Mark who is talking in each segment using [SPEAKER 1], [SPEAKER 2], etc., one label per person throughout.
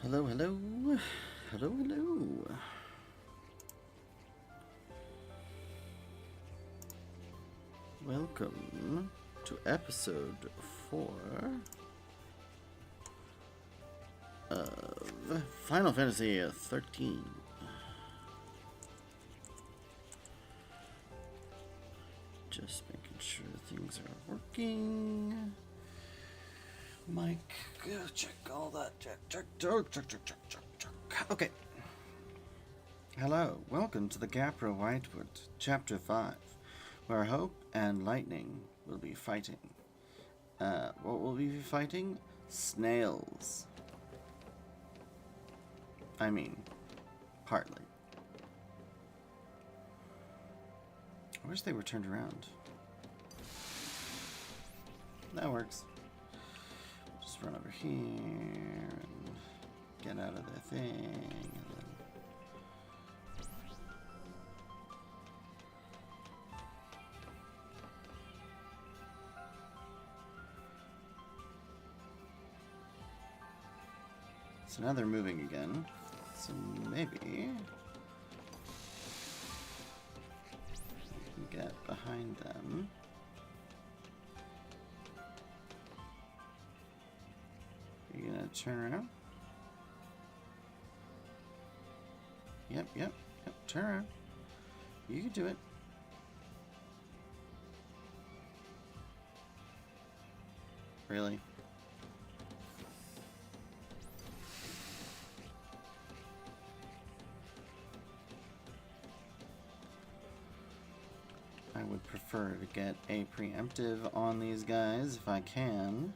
[SPEAKER 1] Hello, hello. Hello, hello. Welcome to episode 4 of Final Fantasy XIII. Just making sure things are working. Mike, go check all that. Check. Okay. Hello, welcome to the Gapra Whitewood, Chapter 5, where Hope and Lightning will be fighting. What will we be fighting? Snails. I mean, partly. I wish they were turned around. That works. Just run over here and get out of their thing. And then so now they're moving again. So maybe we can get behind them. Are you gonna turn around? Yep. Turn around. You can do it. Really? I would prefer to get a preemptive on these guys if I can.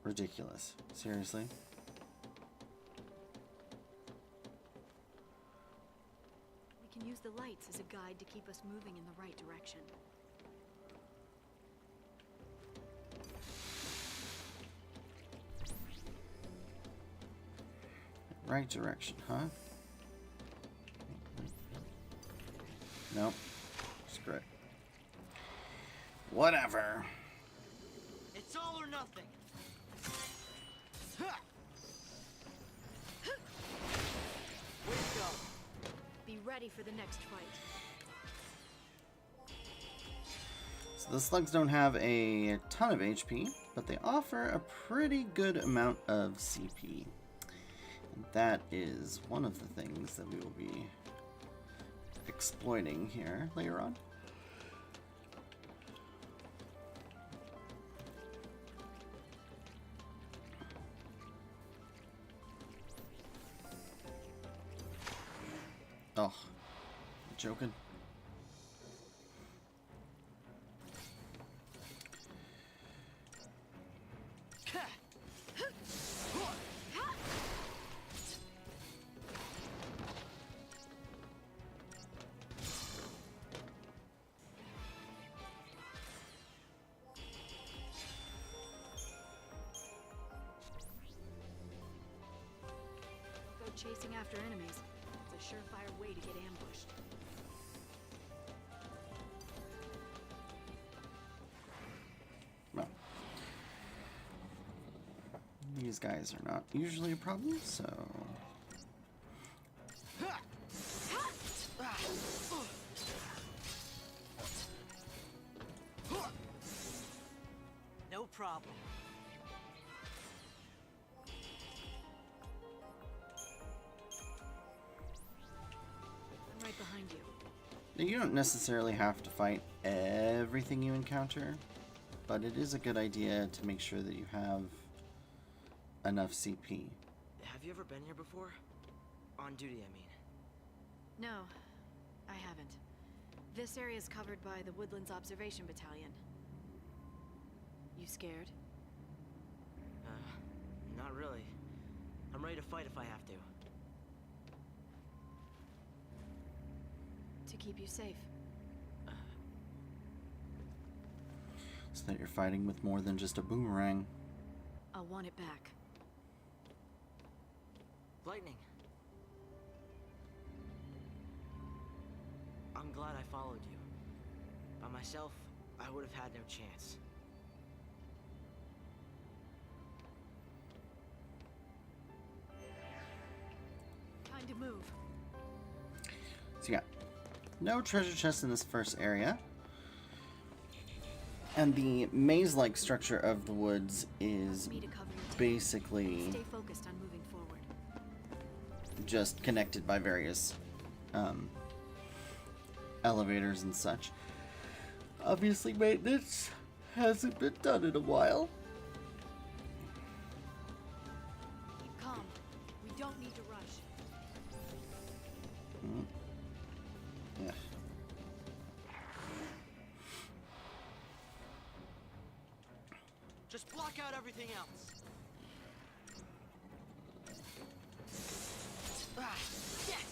[SPEAKER 1] Ridiculous. Seriously.
[SPEAKER 2] We can use the lights as a guide to keep us moving in the right direction.
[SPEAKER 1] Right direction, huh? Nope. Screw it. Whatever.
[SPEAKER 3] It's all or nothing. Way to go.
[SPEAKER 2] Be ready for the next fight.
[SPEAKER 1] So the slugs don't have a ton of HP, but they offer a pretty good amount of CP. And that is one of the things that we will be exploiting here later on. Oh, I'm joking.
[SPEAKER 2] Go chasing after enemies. It's a surefire way to get ambushed.
[SPEAKER 1] Well, these guys are not usually a problem, so...
[SPEAKER 3] No problem.
[SPEAKER 2] I'm right behind you.
[SPEAKER 1] Now, you don't necessarily have to fight everything you encounter, but it is a good idea to make sure that you have enough CP.
[SPEAKER 3] Have you ever been here before? On duty, I mean.
[SPEAKER 2] No, I haven't. This area is covered by the Woodlands Observation Battalion. You scared?
[SPEAKER 3] Not really. I'm ready to fight if I have to.
[SPEAKER 2] To keep you safe.
[SPEAKER 1] So that you're fighting with more than just a boomerang.
[SPEAKER 2] I'll want it back.
[SPEAKER 3] Lightning. I'm glad I followed you. By myself, I would have had no chance.
[SPEAKER 1] So yeah, no treasure chest in this first area. And the maze-like structure of the woods is
[SPEAKER 2] Me to cover your tail.
[SPEAKER 1] basically
[SPEAKER 2] Stay focused on moving forward.
[SPEAKER 1] just connected by various elevators and such. Obviously, maintenance hasn't been done in a while.
[SPEAKER 2] Keep calm. We don't need to rush.
[SPEAKER 1] Yeah.
[SPEAKER 3] Just block out everything else. Ah, yes!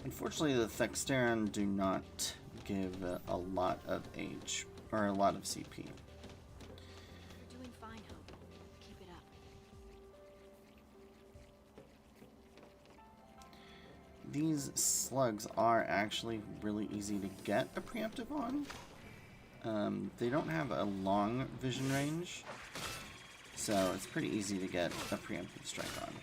[SPEAKER 1] Unfortunately, the Thexteran do not give a lot of H, or a lot of CP.
[SPEAKER 2] You're doing fine, Hope. Keep it up.
[SPEAKER 1] These slugs are actually really easy to get a preemptive on. They don't have a long vision range, so it's pretty easy to get a preemptive strike on.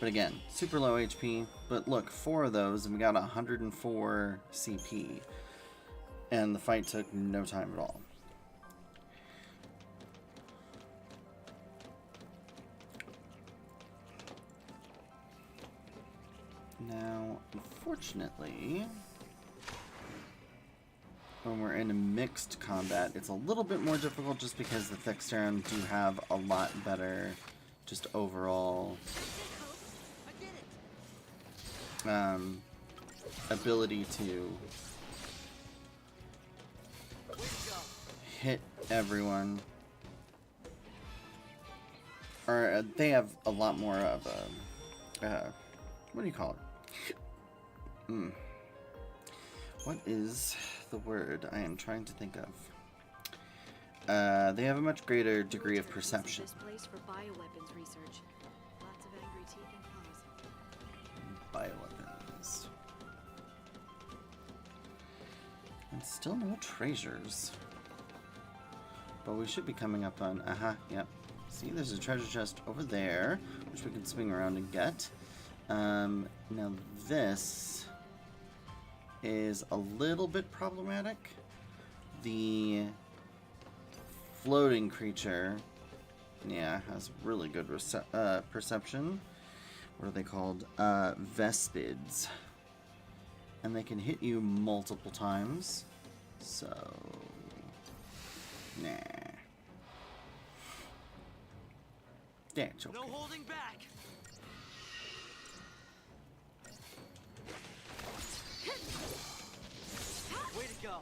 [SPEAKER 1] But again, super low HP. But look, 4 of those, and we got 104 CP. And the fight took no time at all. Now, unfortunately, when we're in a mixed combat, it's a little bit more difficult just because the Thexteran do have a lot better just overall ability to hit everyone. Or they have a lot more of a what do you call it? What is the word I am trying to think of? They have a much greater degree of perception.
[SPEAKER 2] This place for bioweapons research. Lots of angry teeth and claws.
[SPEAKER 1] Bioweapons. And still no treasures. But we should be coming up on... yep. See, there's a treasure chest over there, which we can swing around and get. Now this is a little bit problematic. The floating creature, yeah, has really good perception. What are they called? Vespids. And they can hit you multiple times. So, nah. Yeah, it's okay.
[SPEAKER 3] No holding back. Way to go.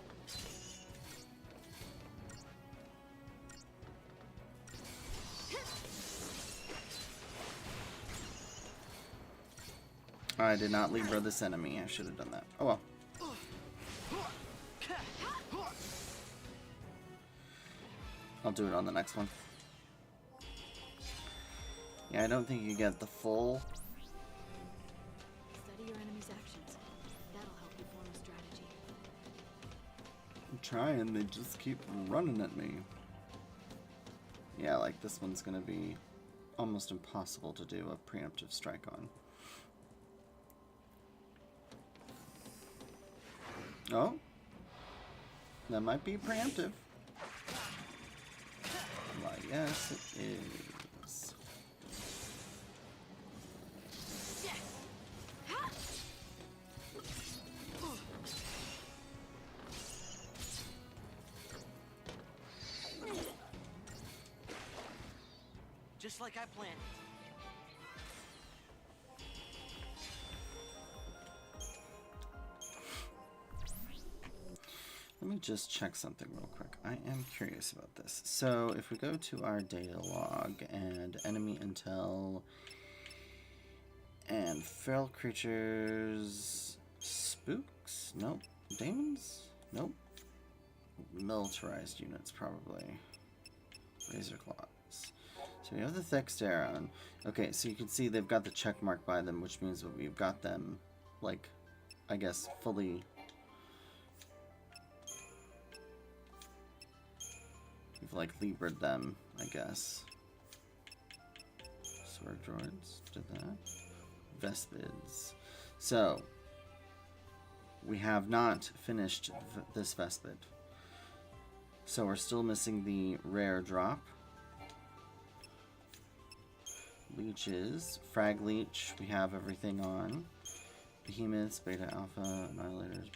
[SPEAKER 1] I did not Libra this enemy. I should have done that. Oh well. I'll do it on the next one. Yeah, I don't think you get the full.
[SPEAKER 2] Study your enemy's actions. That'll help you form a strategy.
[SPEAKER 1] I'm trying, they just keep running at me. Yeah, like this one's gonna be almost impossible to do a preemptive strike on. Oh, that might be preemptive. Why, yes, it is.
[SPEAKER 3] Just like I planned.
[SPEAKER 1] Let me just check something real quick. I am curious about this. So if we go to our data log and enemy intel and feral creatures Spooks? Nope. Demons? Nope. Militarized units, probably. Razor claws. So we have the Thexteron. Okay, so you can see they've got the check mark by them, which means that we've got them, like, I guess, fully... We've, like, Libred them, I guess. Sword droids did that. Vespids. So, we have not finished this Vespid. So we're still missing the rare drop. Leeches. Frag Leech, we have everything on. Behemoths, Beta Alpha, Annihilators,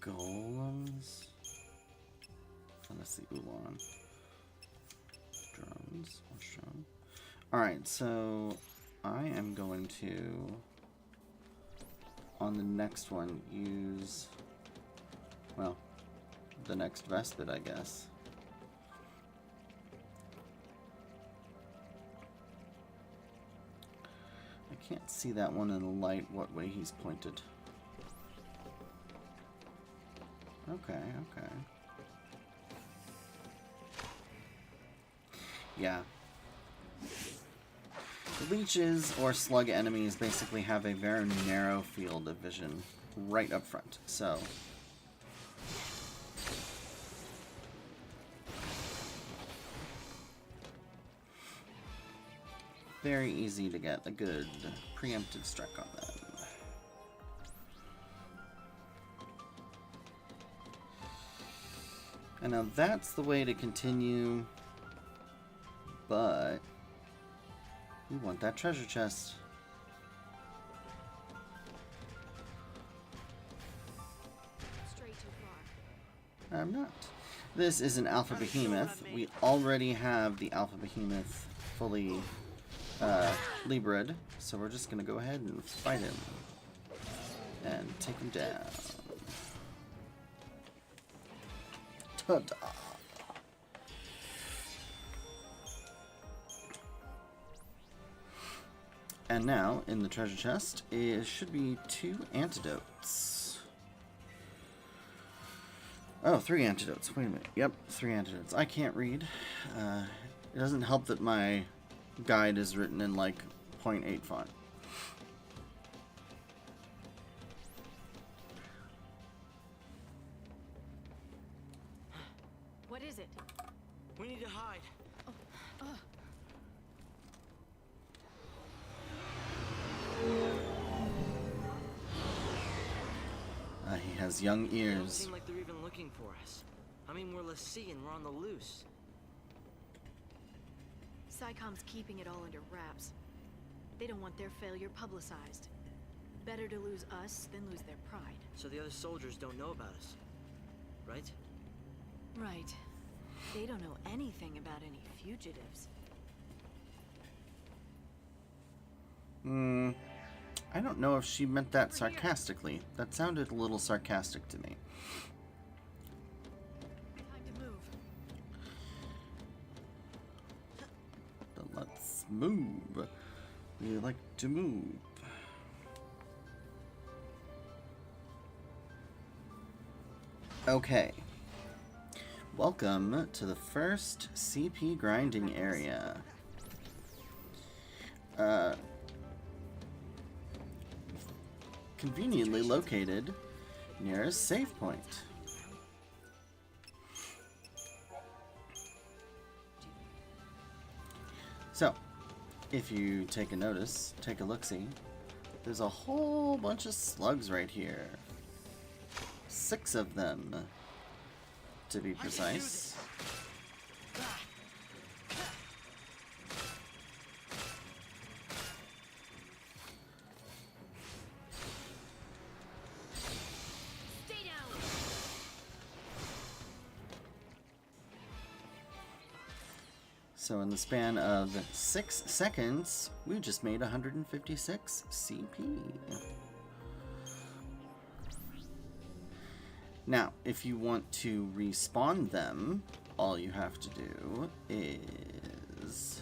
[SPEAKER 1] Golems. Oh, that's the Ulan. Drones. Alright, so I am going to, on the next one, use, well, the next Vespid, I guess. I can't see that one in the light, what way he's pointed. Okay, okay. Yeah. The leeches, or slug enemies, basically have a very narrow field of vision right up front, so... very easy to get a good preemptive strike on them. And now that's the way to continue, but we want that treasure chest.
[SPEAKER 2] Straight too far.
[SPEAKER 1] I'm not. This is an Alpha Behemoth. We already have the Alpha Behemoth fully Libred, so we're just gonna go ahead and fight him and take him down. Ta-da! And now, in the treasure chest, it should be 2 antidotes. Oh, 3 antidotes. Wait a minute. Yep, 3 antidotes. I can't read. It doesn't help that my guide is written in like 0.8 font.
[SPEAKER 2] What is it?
[SPEAKER 3] We need to hide.
[SPEAKER 1] He has young
[SPEAKER 3] They don't
[SPEAKER 1] ears.
[SPEAKER 3] seem like they're even looking for us. I mean, we're Lassie and we're on the loose.
[SPEAKER 2] SciComm's keeping it all under wraps. They don't want their failure publicized. Better to lose us than lose their pride.
[SPEAKER 3] So the other soldiers don't know about us, right?
[SPEAKER 2] Right. They don't know anything about any fugitives.
[SPEAKER 1] I don't know if she meant that sarcastically. That sounded a little sarcastic to me.
[SPEAKER 2] Time to move.
[SPEAKER 1] Then let's move. We like to move. Okay. Welcome to the first CP grinding area. Conveniently located near a save point. So, if you take a notice, take a look-see, there's a whole bunch of slugs right here. 6 of them, to be precise. So in the span of 6 seconds, we just made 156 CP. Now, if you want to respawn them, all you have to do is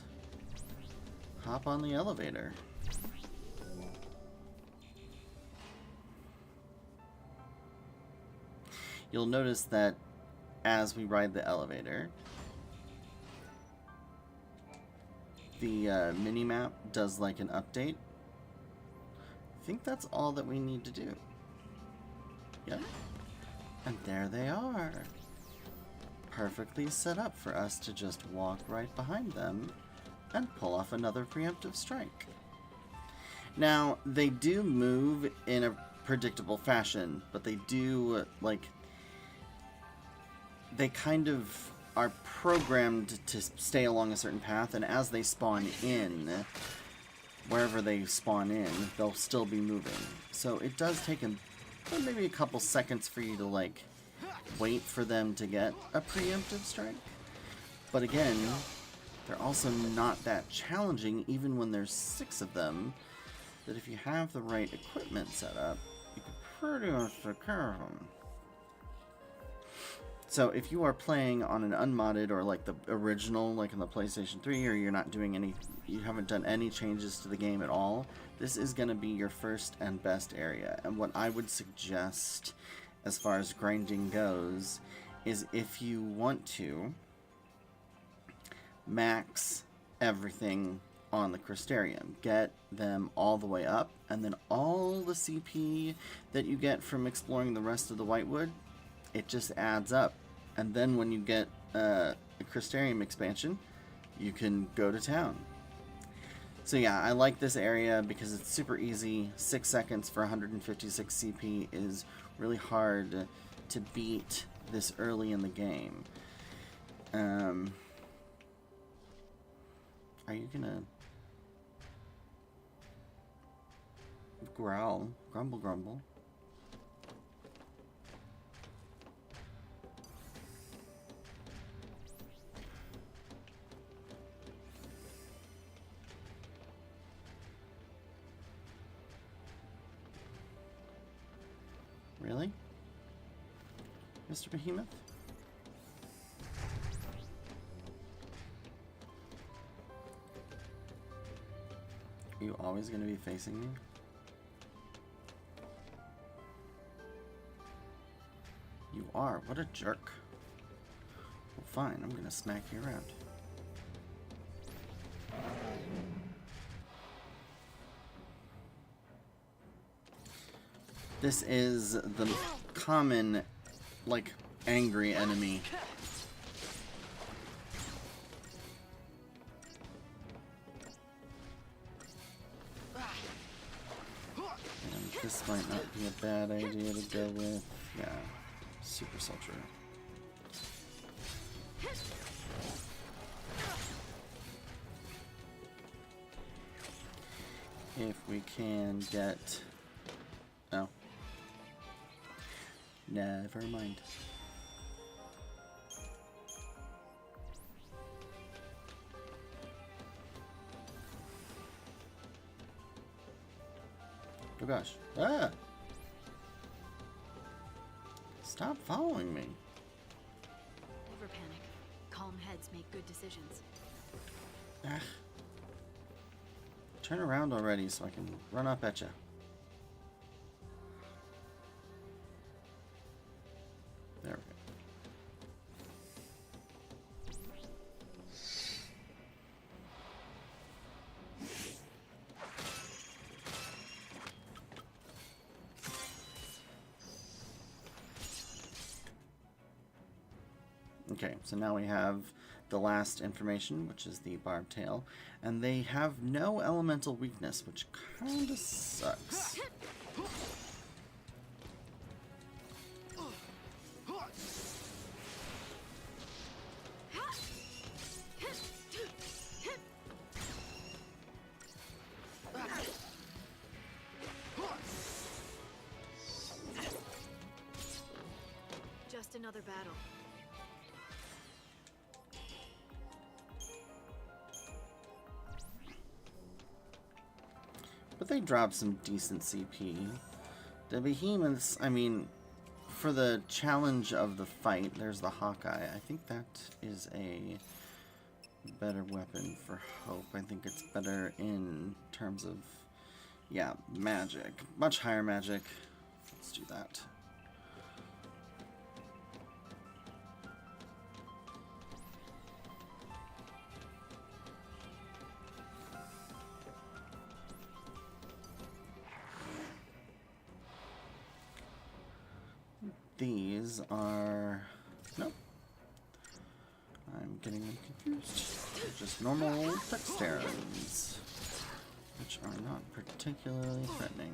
[SPEAKER 1] hop on the elevator. you'll notice that as we ride the elevator, the mini-map does like an update. I think that's all that we need to do. Yep. And there they are. Perfectly set up for us to just walk right behind them and pull off another preemptive strike. Now, they do move in a predictable fashion, but they do, like, they kind of are programmed to stay along a certain path, and as they spawn in, wherever they spawn in, they'll still be moving. So it does take maybe a couple seconds for you to, like, wait for them to get a preemptive strike. But again, they're also not that challenging, even when there's 6 of them, that if you have the right equipment set up, you can pretty much take care of them. So if you are playing on an unmodded or like the original, like in the PlayStation 3, or you're not doing you haven't done any changes to the game at all, this is going to be your first and best area. And what I would suggest as far as grinding goes is, if you want to, max everything on the crystarium. Get them all the way up, and then all the CP that you get from exploring the rest of the Whitewood, it just adds up. And then when you get a crystarium expansion, you can go to town. So yeah, I like this area because it's super easy. 6 seconds for 156 CP is really hard to beat this early in the game. Are you gonna growl? Grumble, grumble. Really? Mr. Behemoth? Are you always going to be facing me? You are. What a jerk. Well, fine. I'm going to smack you around. This is the common, like, angry enemy. And this might not be a bad idea to go with. Yeah, Super Soldier. If we can get... Oh. Never mind. Oh gosh. Ah! Stop following me.
[SPEAKER 2] Never panic. Calm heads make good decisions.
[SPEAKER 1] Ah. Turn around already so I can run up at you. There we go. Okay, so now we have the last information, which is the barbed tail, and they have no elemental weakness, which kinda sucks.
[SPEAKER 2] Just another battle.
[SPEAKER 1] But they drop some decent CP. The behemoths, I mean, for the challenge of the fight, there's the Hawkeye. I think that is a better weapon for Hope. I think it's better in terms of, yeah, magic. Much higher magic. Let's do that. these are... Nope. I'm getting them confused. They're just normal crystariums, which are not particularly threatening.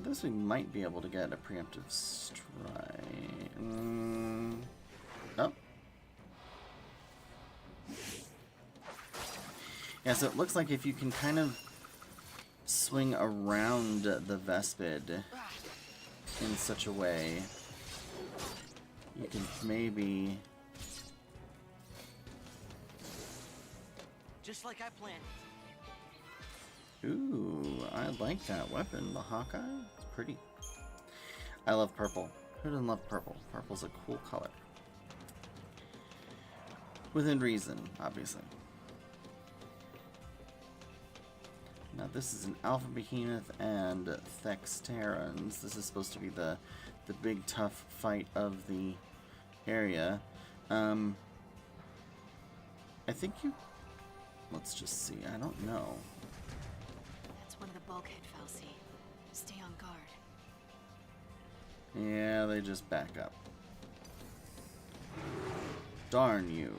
[SPEAKER 1] This we might be able to get a preemptive strike. Oh. Yeah, so it looks like if you can kind of swing around the Vespid in such a way, you can maybe...
[SPEAKER 3] Just like I planned.
[SPEAKER 1] Ooh, I like that weapon, the Hawkeye. It's pretty. I love purple. Who doesn't love purple? Purple's a cool color. Within reason, obviously. Now this is an Alpha Behemoth and Thexterans. This is supposed to be the big tough fight of the area. I think you... Let's just see. I don't know.
[SPEAKER 2] That's one of the bulkhead falsi. Stay on guard.
[SPEAKER 1] Yeah, they just back up. Darn you.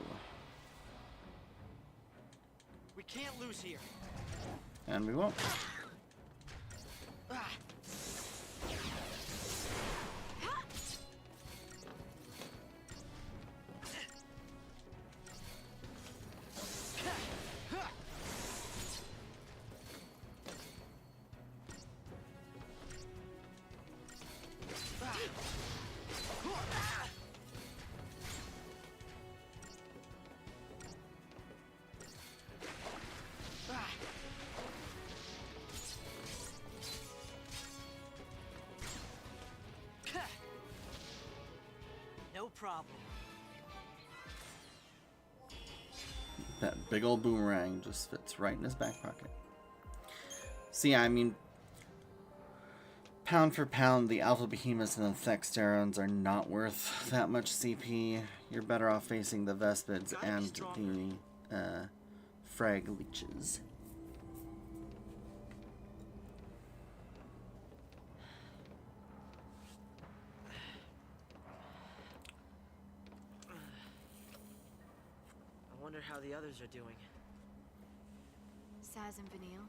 [SPEAKER 3] We can't lose here.
[SPEAKER 1] And we won't.
[SPEAKER 3] No problem.
[SPEAKER 1] That big old boomerang just fits right in his back pocket. See, I mean, pound for pound, the Alpha Behemoths and the Thexterans are not worth that much CP. You're better off facing the Vespids and the Frag Leeches.
[SPEAKER 3] I wonder how the others are doing.
[SPEAKER 2] Sazh and Vanille?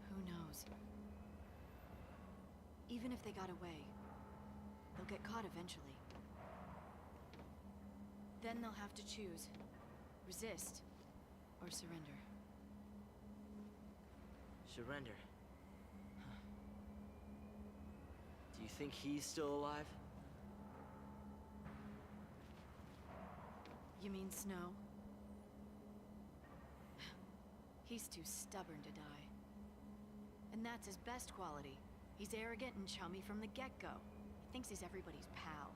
[SPEAKER 2] Who knows? Even if they got away, they'll get caught eventually. Then they'll have to choose. Resist or surrender.
[SPEAKER 3] Surrender. Huh. Do you think he's still alive?
[SPEAKER 2] You mean Snow? He's too stubborn to die. And that's his best quality. He's arrogant and chummy from the get-go. Thinks he's everybody's pal.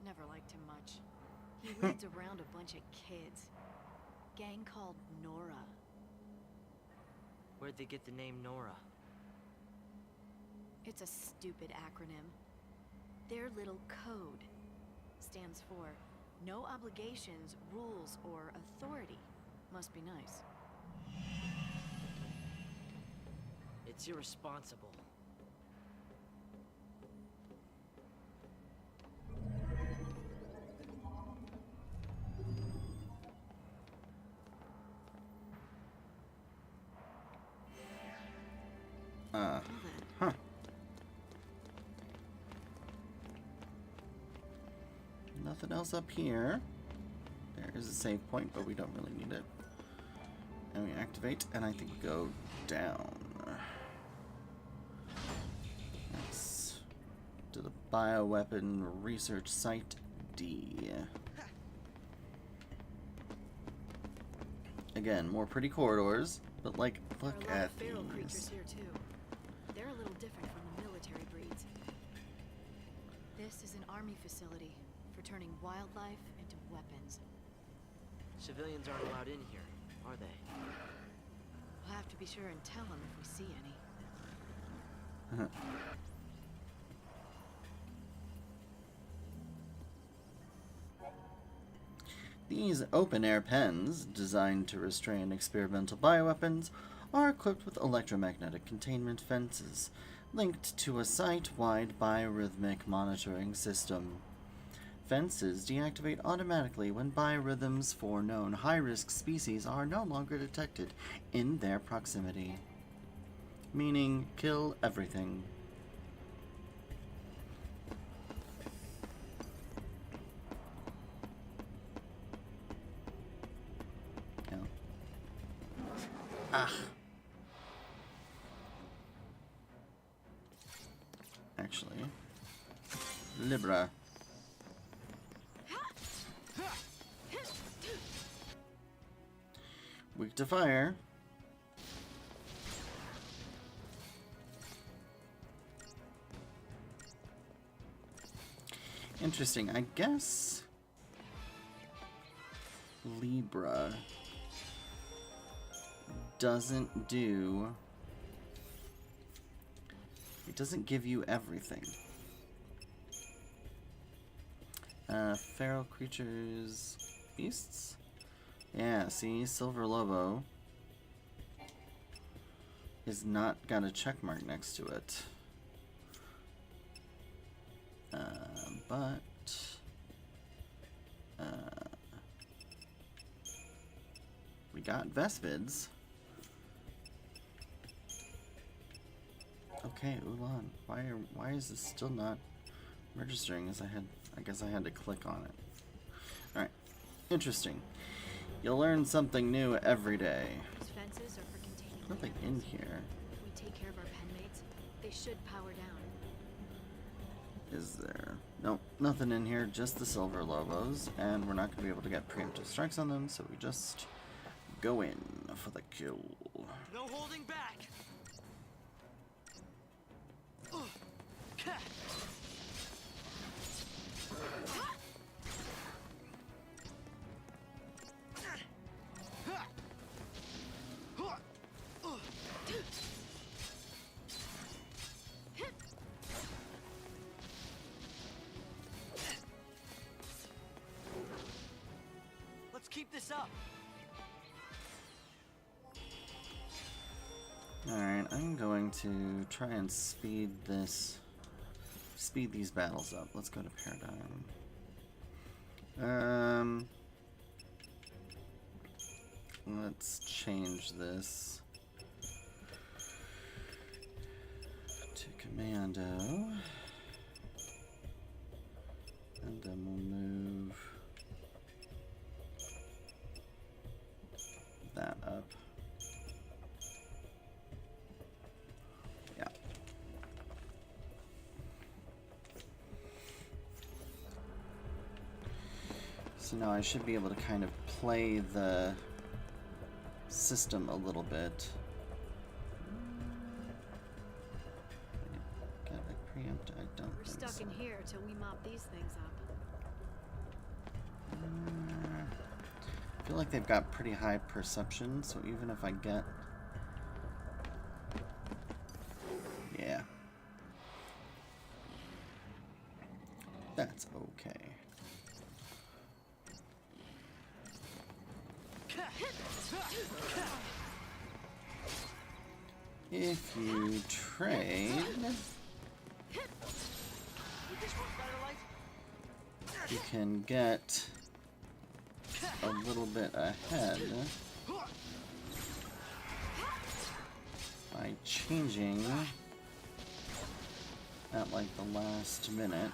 [SPEAKER 2] Never liked him much. He leads around a bunch of kids. Gang called Nora.
[SPEAKER 3] Where'd they get the name Nora?
[SPEAKER 2] It's a stupid acronym. Their little code stands for no obligations, rules, or authority. Must be nice.
[SPEAKER 3] It's irresponsible.
[SPEAKER 1] Huh. Nothing else up here. There is a save point, but we don't really need it. And we activate, and I think we go down. That's to the bioweapon research site D. Again, more pretty corridors, but like, look
[SPEAKER 2] There are a lot
[SPEAKER 1] at
[SPEAKER 2] of feral creatures
[SPEAKER 1] these.
[SPEAKER 2] here too. They're a little different from the military breeds. This is an army facility for turning wildlife into weapons.
[SPEAKER 3] Civilians aren't allowed in here, are they?
[SPEAKER 2] We'll have to be sure and tell them if we see any.
[SPEAKER 1] These open-air pens, designed to restrain experimental bioweapons, are equipped with electromagnetic containment fences, linked to a site-wide biorhythmic monitoring system. Fences deactivate automatically when biorhythms for known high-risk species are no longer detected in their proximity. Meaning, kill everything. Yeah. Ah. Actually, Libra. Weak to fire. Interesting. I guess Libra doesn't do... It doesn't give you everything. Feral creatures... Beasts? Yeah, see? Silver Lobo is not got a check mark next to it. But we got Vespids. Okay, Ulan. Why is this still not registering? I guess I had to click on it. Alright. Interesting. You'll learn something new every day.
[SPEAKER 2] These fences are for containing
[SPEAKER 1] Nothing in here.
[SPEAKER 2] If we take care of our penmates, they should power down.
[SPEAKER 1] Is there? Nope, nothing in here, just the Silver Lobos, and we're not going to be able to get preemptive strikes on them, so we just go in for the kill.
[SPEAKER 3] No holding back. Let's keep this up.
[SPEAKER 1] Alright, I'm going to try and speed these battles up. Let's go to Paradigm. Let's change this to Commando. And then we'll move that up. Yeah. So now I should be able to kind of play the system a little bit. Can I preempt? I don't
[SPEAKER 2] We're
[SPEAKER 1] think
[SPEAKER 2] stuck
[SPEAKER 1] so.
[SPEAKER 2] in here till we mop these things up.
[SPEAKER 1] I feel like they've got pretty high perception, so even if I get... Yeah. That's okay. If you trade, you can get a little bit ahead by changing at like the last minute.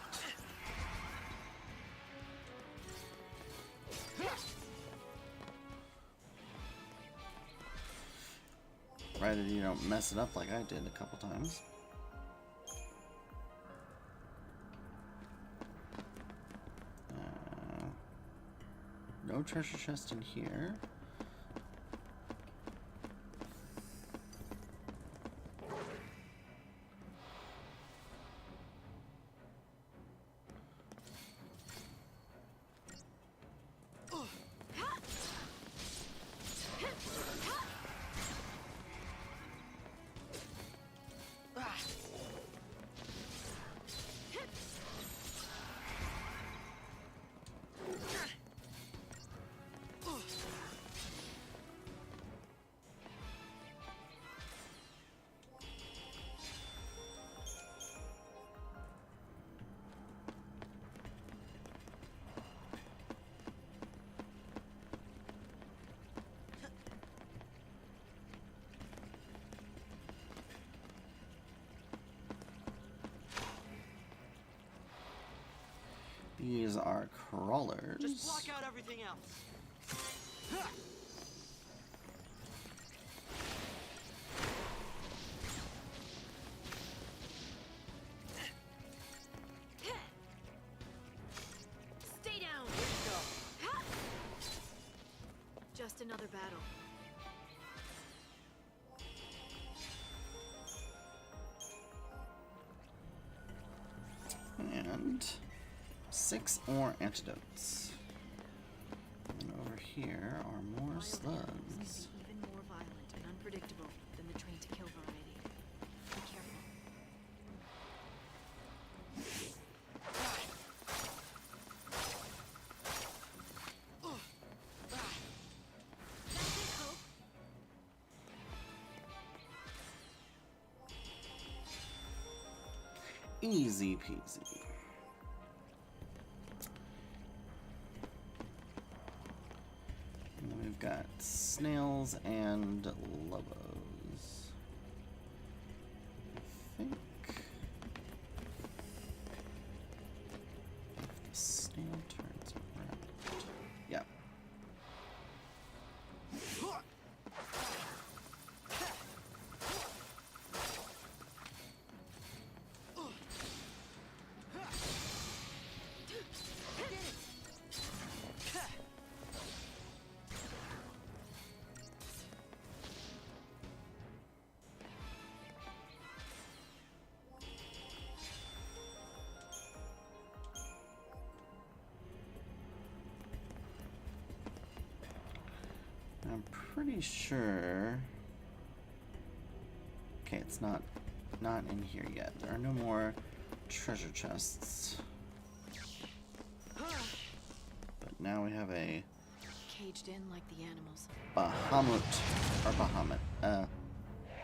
[SPEAKER 1] Provided you don't mess it up like I did a couple times. No treasure chest in here. These are crawlers.
[SPEAKER 3] Just block out everything else.
[SPEAKER 2] Stay down.
[SPEAKER 3] Here you go.
[SPEAKER 2] Just another battle.
[SPEAKER 1] And 6 more antidotes. And over here are more
[SPEAKER 2] Bioanimal is gonna
[SPEAKER 1] slugs.
[SPEAKER 2] be even more violent and unpredictable than the trained to kill variety. Be careful. That's it, Hope.
[SPEAKER 1] Easy peasy. And then we've got snails and lobos. I think if the snail turns around. Yep. I'm pretty sure. Okay, it's not in here yet. There are no more treasure chests. But now we have a
[SPEAKER 2] Caged in like the animals.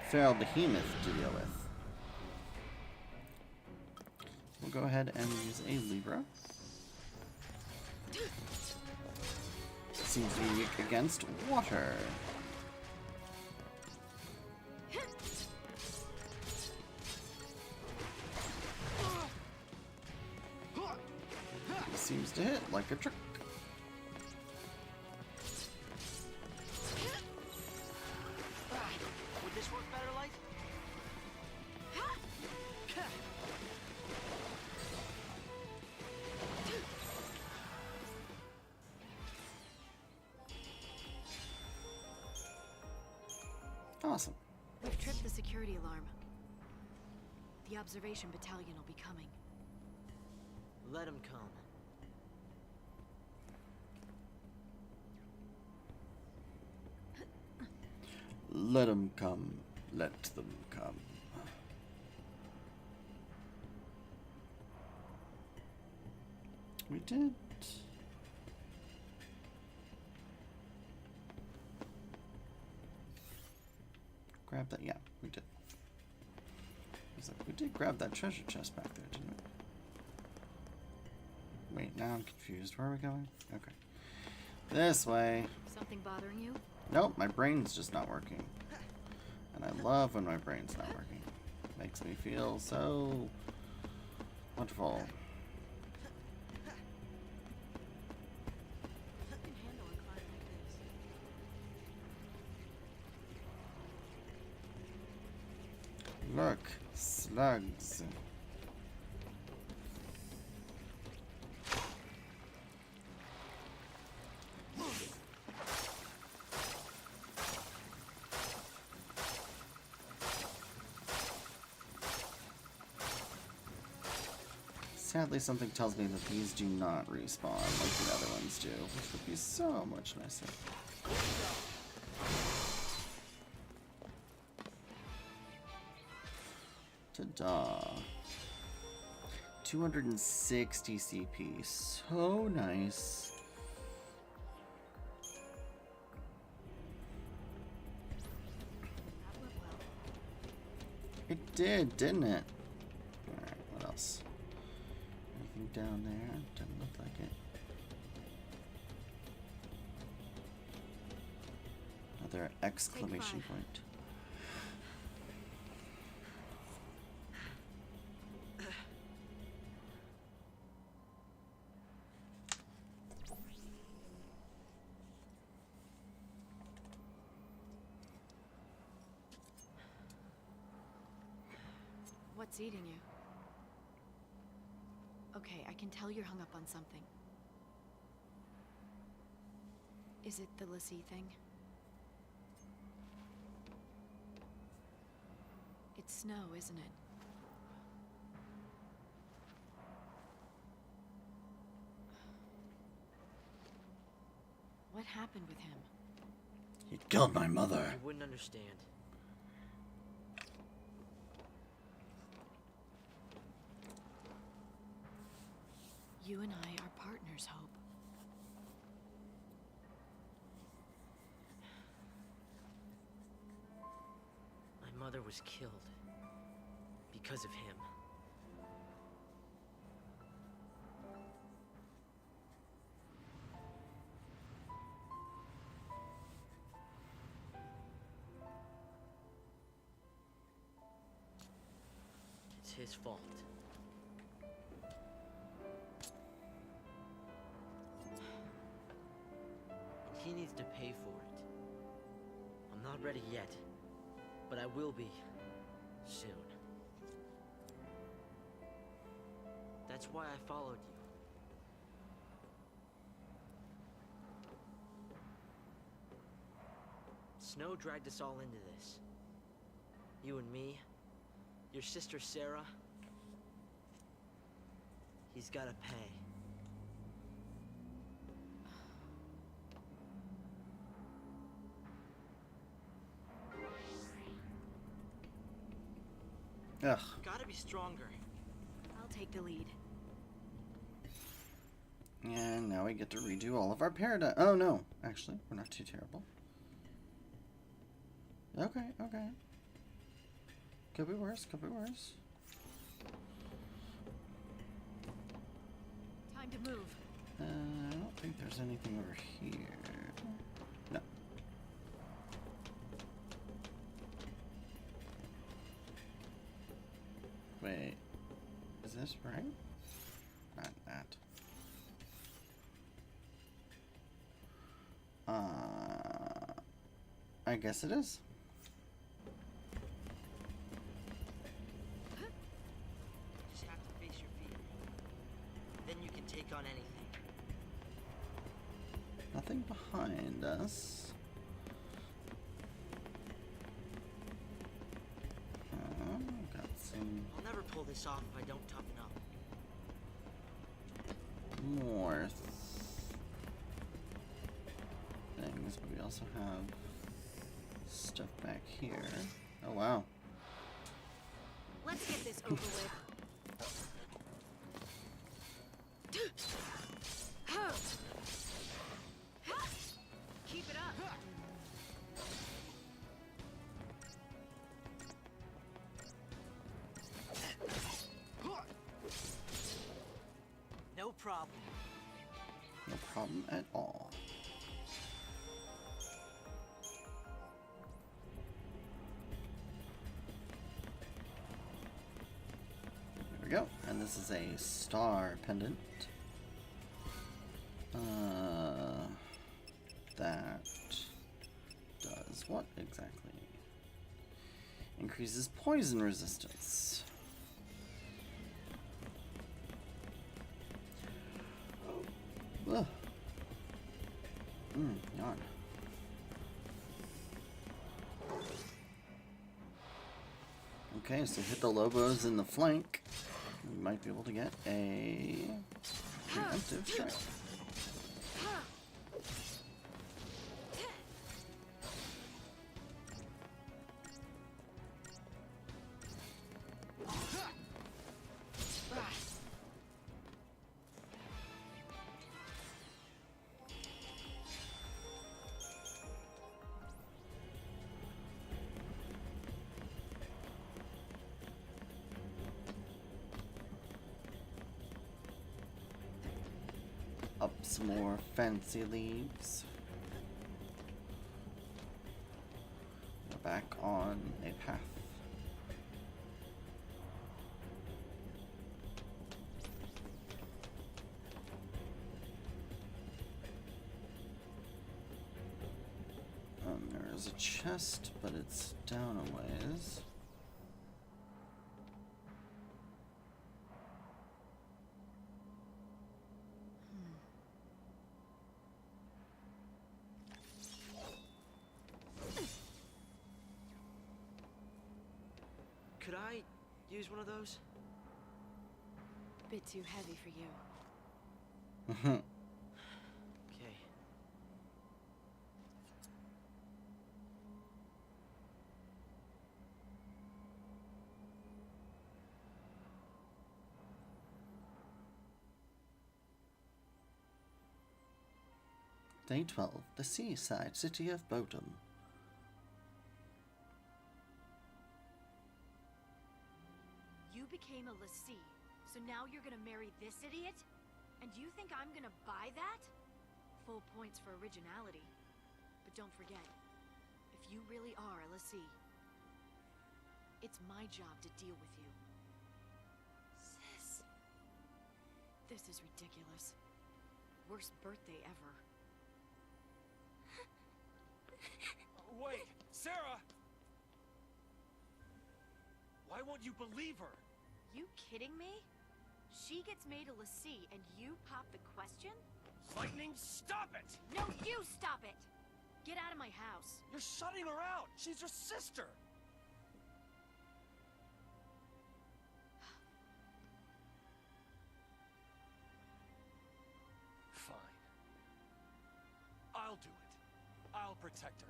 [SPEAKER 1] feral behemoth to deal with. We'll go ahead and use a Libra. Seems to be weak against water. He seems to hit like a trick.
[SPEAKER 3] Would this work better, Light?
[SPEAKER 1] Awesome.
[SPEAKER 2] We've tripped the security alarm. The observation battalion will be coming.
[SPEAKER 3] Let him come.
[SPEAKER 1] Let them come. Let them come. We did. Grab that. Yeah, we did. It's like we did grab that treasure chest back there, didn't we? Wait, now I'm confused. Where are we going? Okay. This way.
[SPEAKER 2] Something bothering you?
[SPEAKER 1] Nope, my brain's just not working. And I love when my brain's not working. Makes me feel so wonderful.
[SPEAKER 2] Who can handle a climb like this?
[SPEAKER 1] Look, slugs. Sadly, something tells me that these do not respawn like the other ones do, which would be so much nicer. Ta-da. 260 CP. So nice.
[SPEAKER 2] That went well.
[SPEAKER 1] It did, didn't it? Alright, what else? Anything down there? Doesn't look like it. Another exclamation
[SPEAKER 2] Take 5.
[SPEAKER 1] point.
[SPEAKER 2] What's eating you? Okay, I can tell you're hung up on something. Is it the lassie thing? It's Snow, isn't it? What happened with him?
[SPEAKER 1] He killed my mother.
[SPEAKER 3] You wouldn't understand.
[SPEAKER 2] You and I are partners, Hope.
[SPEAKER 3] My mother was killed because of him. It's his fault. He needs to pay for it. I'm not ready yet, but I will be soon. That's why I followed you. Snow dragged us all into this. You and me, your sister Sarah. He's gotta pay.
[SPEAKER 1] Ugh.
[SPEAKER 3] Gotta be stronger.
[SPEAKER 2] I'll take the lead.
[SPEAKER 1] And now we get to redo all of our paradigm. Oh no, actually, we're not too terrible. Okay, okay. Could be worse, could be worse.
[SPEAKER 2] Time to move.
[SPEAKER 1] I don't think there's anything over here. No. Wait. Is this right? Not that. I guess it is.
[SPEAKER 3] Just have to face your fear. Then you can take on anything.
[SPEAKER 1] Nothing behind us. Got some
[SPEAKER 3] I'll never pull this off if I don't toughen up.
[SPEAKER 1] more things, but we also have stuff back here. Oh wow.
[SPEAKER 2] Let's get this over with. Keep it up.
[SPEAKER 3] No problem.
[SPEAKER 1] No problem at all. There we go. And this is a star pendant. That does what exactly? Increases poison resistance. Ugh. Yawn. Okay, so hit the Lobos in the flank. We might be able to get a preemptive strike. Up some more fancy leaves. We're back on a path. There's a chest, but it's down a ways.
[SPEAKER 3] I use one of those?
[SPEAKER 2] Bit too heavy for you.
[SPEAKER 3] Okay.
[SPEAKER 1] Day 12. The seaside city of Bodom.
[SPEAKER 2] You became a lessee, so now you're gonna marry this idiot? And you think I'm gonna buy that? Full points for originality. But don't forget, if you really are a lessee, it's my job to deal with you. Sis. This is ridiculous. Worst birthday ever.
[SPEAKER 4] Wait, Sarah! Why won't you believe her?
[SPEAKER 2] You kidding me? She gets made a lessee and you pop the question?
[SPEAKER 4] Lightning, stop it!
[SPEAKER 2] No, you stop it! Get out of my house.
[SPEAKER 4] You're shutting her out! She's your sister! Fine. I'll do it. I'll protect her.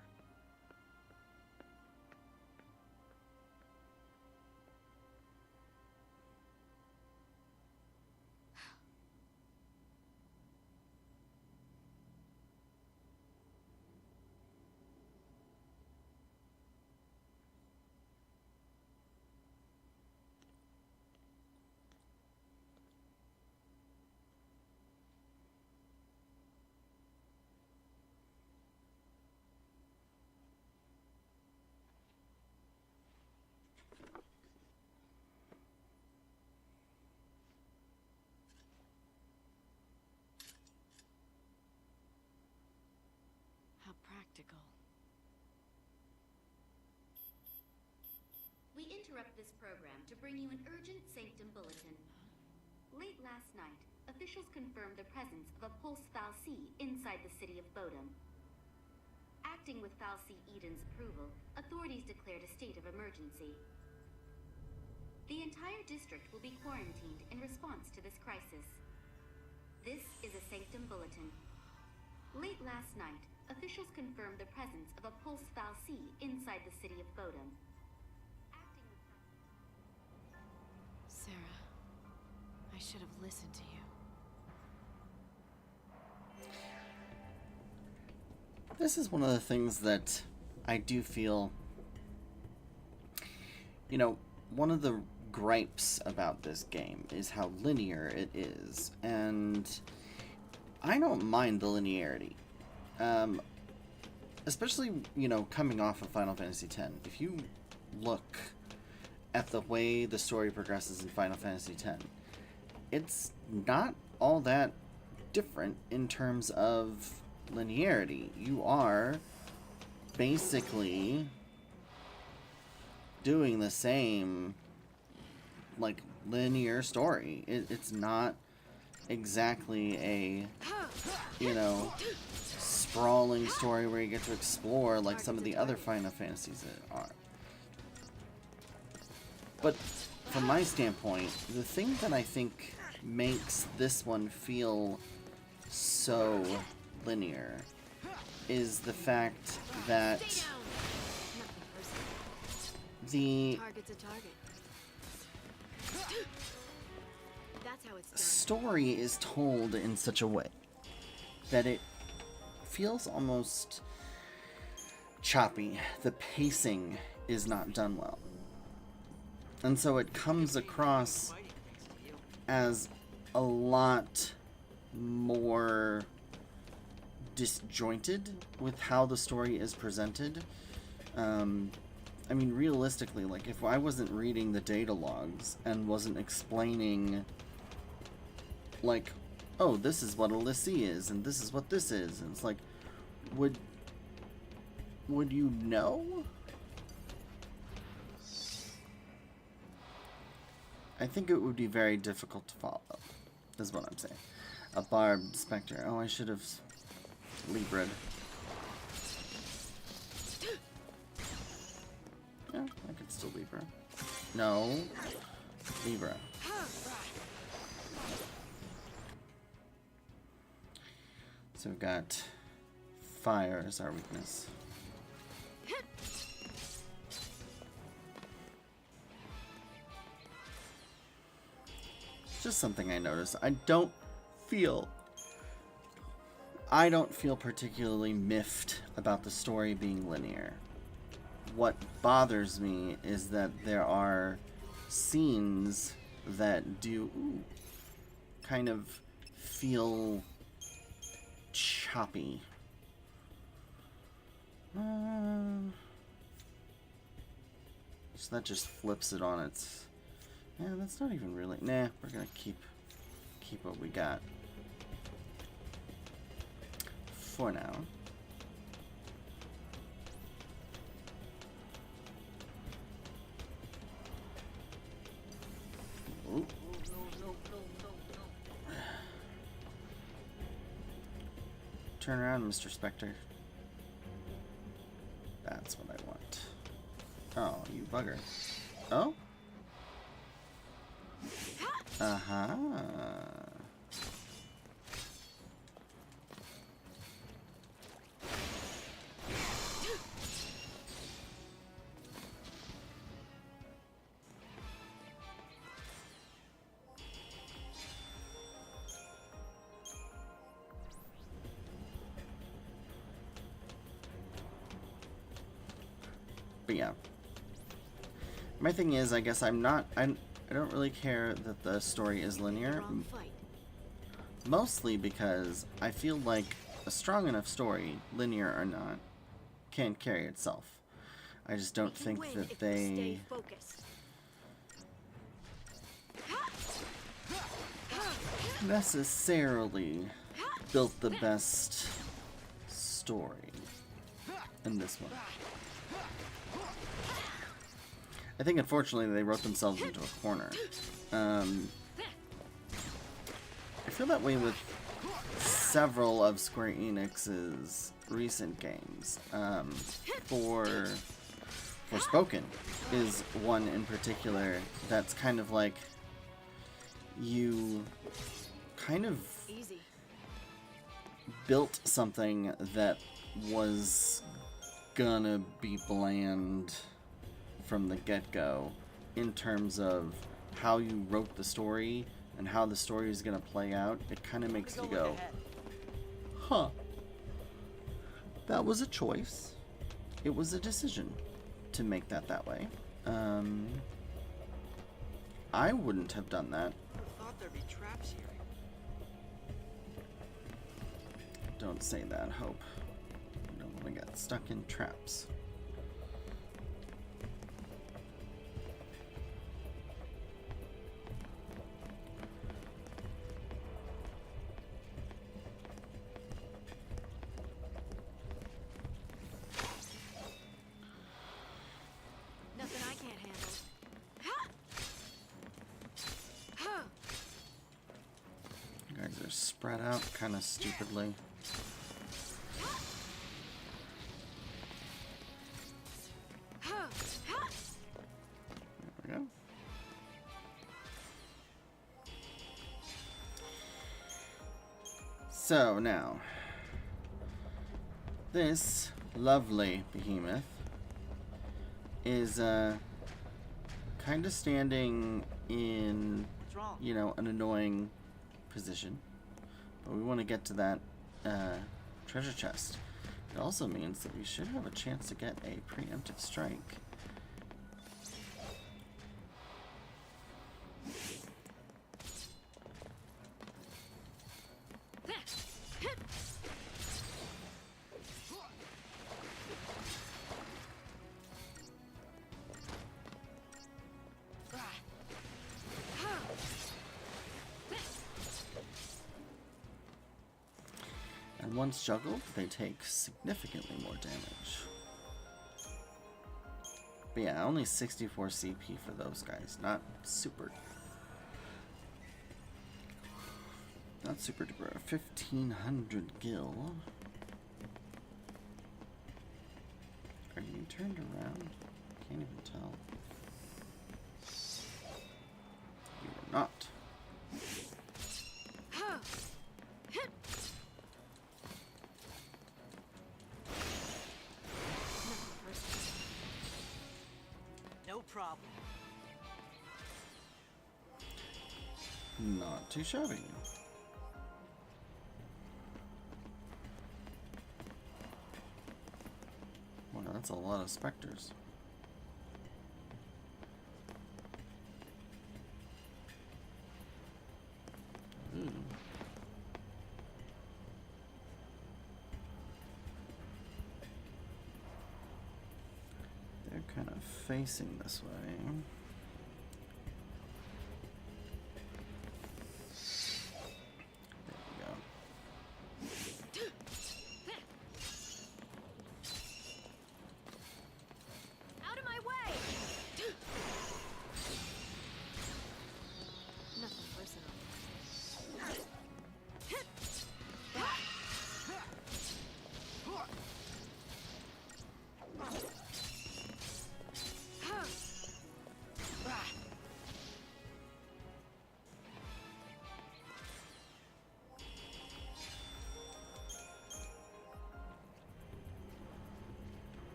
[SPEAKER 2] How practical.
[SPEAKER 5] We interrupt this program to bring you an urgent Sanctum bulletin. Late last night, officials confirmed the presence of a pulse fal'Cie inside the city of Bodom. Acting with fal'Cie Eden's approval, authorities declared a state of emergency. The entire district will be quarantined in response to this crisis. This is a Sanctum bulletin. Late last night, officials confirmed the presence of a pulse fal'Cie inside the city of Bodom.
[SPEAKER 2] Sarah, I should have listened to you.
[SPEAKER 1] This is one of the things that I do feel, you know, one of the gripes about this game is how linear it is, and I don't mind the linearity. Especially, you know, coming off of Final Fantasy X. If you look at the way the story progresses in Final Fantasy X, it's not all that different in terms of linearity. You are basically doing the same, like, linear story. It's not exactly a, you know, sprawling story where you get to explore like some of the other Final Fantasies are. But from my standpoint, the thing that I think makes this one feel so linear is the fact that the
[SPEAKER 2] Target's a target. That's how it's done.
[SPEAKER 1] story is told in such a way that it feels almost choppy. The pacing is not done well. And so it comes across as a lot more disjointed with how the story is presented. I mean, realistically, like, if I wasn't reading the data logs and wasn't explaining, like, oh, this is what a lessee is, and this is what this is, and it's like, would you know? I think it would be very difficult to follow, is what I'm saying. A barbed specter. Oh, I should have Libra'd. Yeah, I could still Libra. No. Libra. So we've got fire as our weakness. Just something I noticed. I don't feel particularly miffed about the story being linear. What bothers me is that there are scenes that do kind of feel choppy. So that just flips it on its... Yeah, that's not even really... Nah, we're gonna keep what we got. For now. Ooh. Turn around, Mr. Spectre. That's what I want. Oh, you bugger. Oh? Uh-huh. But yeah. My thing is, I guess I don't really care that the story is linear. Mostly because I feel like a strong enough story, linear or not, can carry itself. I just don't think that they necessarily built the best story in this one. I think, unfortunately, they wrote themselves into a corner. I feel that way with several of Square Enix's recent games. Forspoken is one in particular that's kind of like you kind of built something that was gonna be bland from the get-go in terms of how you wrote the story and how the story is going to play out. It kind of makes you go, huh, that was a choice. It was a decision to make that way. I wouldn't have done that.
[SPEAKER 3] I thought there'd be traps here.
[SPEAKER 1] Don't say that, Hope. You don't want to get stuck in traps. Spread out kind of stupidly. There we go. So now, this lovely behemoth is kind of standing in, you know, an annoying position. But we want to get to that treasure chest. It also means that we should have a chance to get a preemptive strike. Once juggled, they take significantly more damage. But yeah, only 64 CP for those guys. Not super duper. 1500 gil. Are you turned around? Can't even tell. not.
[SPEAKER 3] No problem.
[SPEAKER 1] Not too shabby. Wow, that's a lot of specters. Ooh. They're kind of facing this way.
[SPEAKER 2] Out of my way! Nothing personal.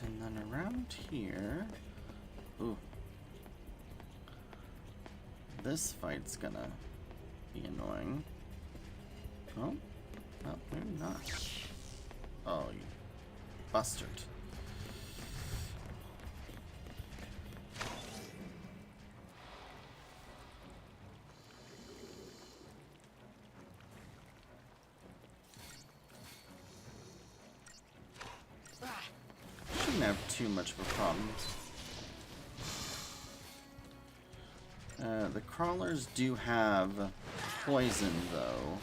[SPEAKER 1] And then around here, ooh, this fight's gonna be annoying. Oh, no, maybe not. Oh, you bastard. Shouldn't have too much of a problem. The crawlers do have poison, though.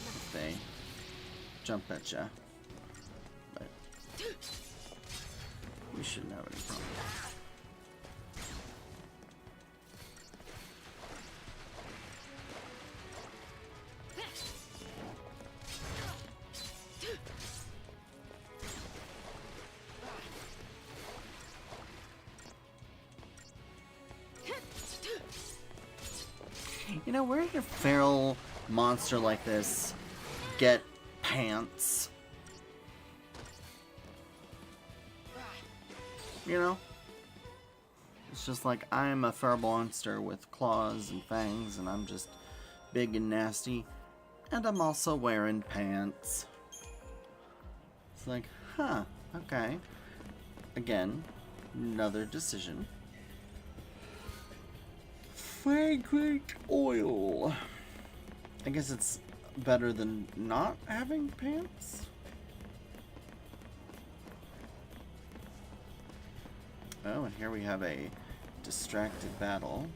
[SPEAKER 1] If they jump at ya. But we shouldn't have any problem. You know, where did a feral monster like this get pants? You know? It's just like, I'm a feral monster with claws and fangs, and I'm just big and nasty, and I'm also wearing pants. It's like, huh, okay. Again, another decision. Fragrant oil. I guess it's better than not having pants. Oh, and here we have a distracted battle.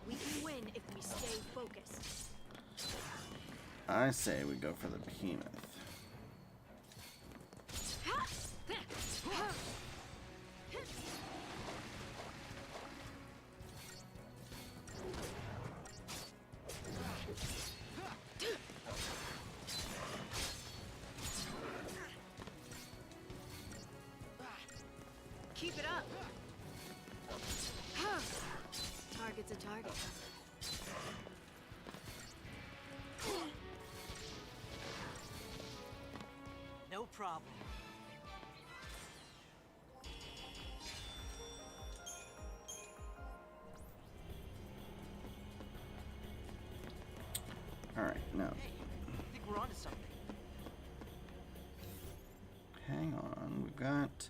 [SPEAKER 2] We can win if we stay focused.
[SPEAKER 1] I say we go for the behemoth.
[SPEAKER 2] Keep it up. Target's a target.
[SPEAKER 3] No problem.
[SPEAKER 1] Alright, now,
[SPEAKER 3] I think we're onto something.
[SPEAKER 1] hang on. We've got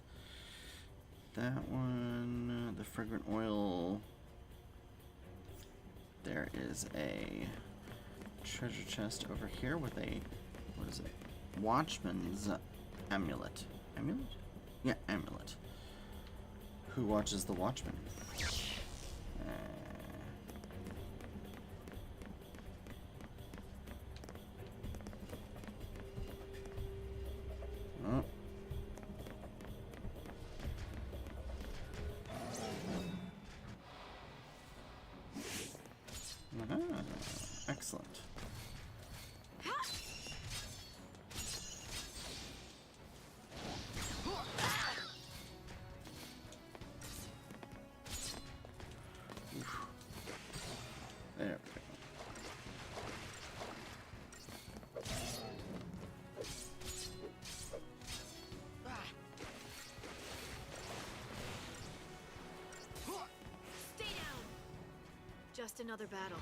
[SPEAKER 1] that one, the fragrant oil. There is a treasure chest over here with a, what is it? Watchman's amulet. Amulet? Yeah, amulet. Who watches the Watchman? Oh. Excellent.
[SPEAKER 2] Just another battle.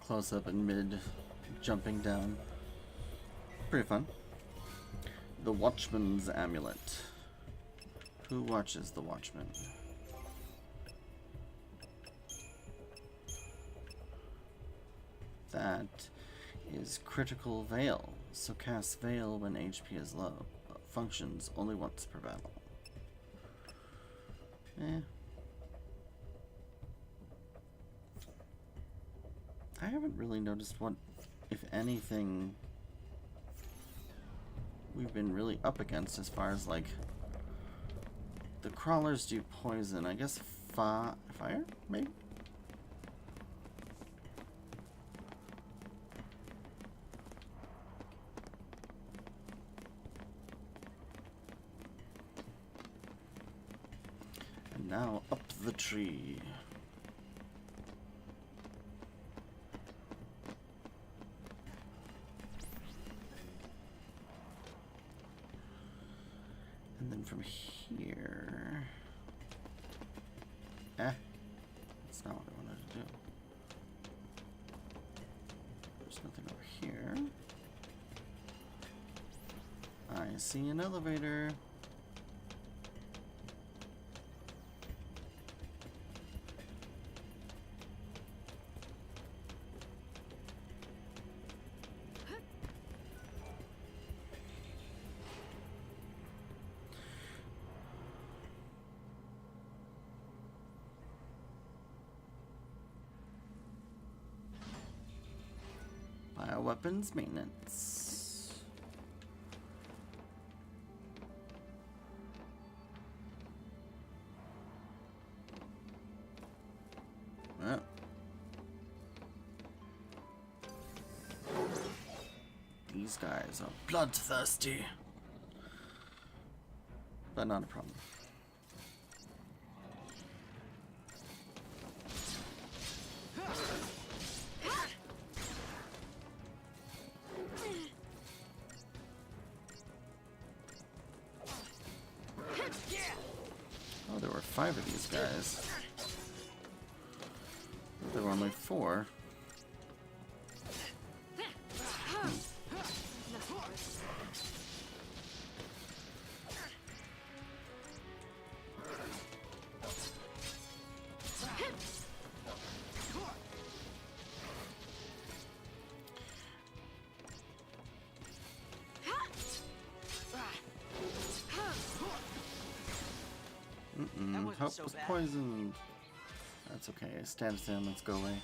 [SPEAKER 1] Close up in mid, jumping down. Pretty fun. The Watchman's Amulet. Who watches the Watchman? That is Critical Veil. So cast Veil when HP is low. Functions only once per battle. I haven't really noticed what, if anything, we've been really up against as far as, like, the crawlers do poison. I guess fire, maybe? And now up the tree. And then from here... that's not what I wanted to do. There's nothing over here. I see an elevator. Bioweapons maintenance. Well. These guys are bloodthirsty. But not a problem. Oh, there were 5 of these guys. There were only 4. Hope
[SPEAKER 3] so
[SPEAKER 1] was
[SPEAKER 3] bad.
[SPEAKER 1] poisoned. That's okay. Status down. Let's go away.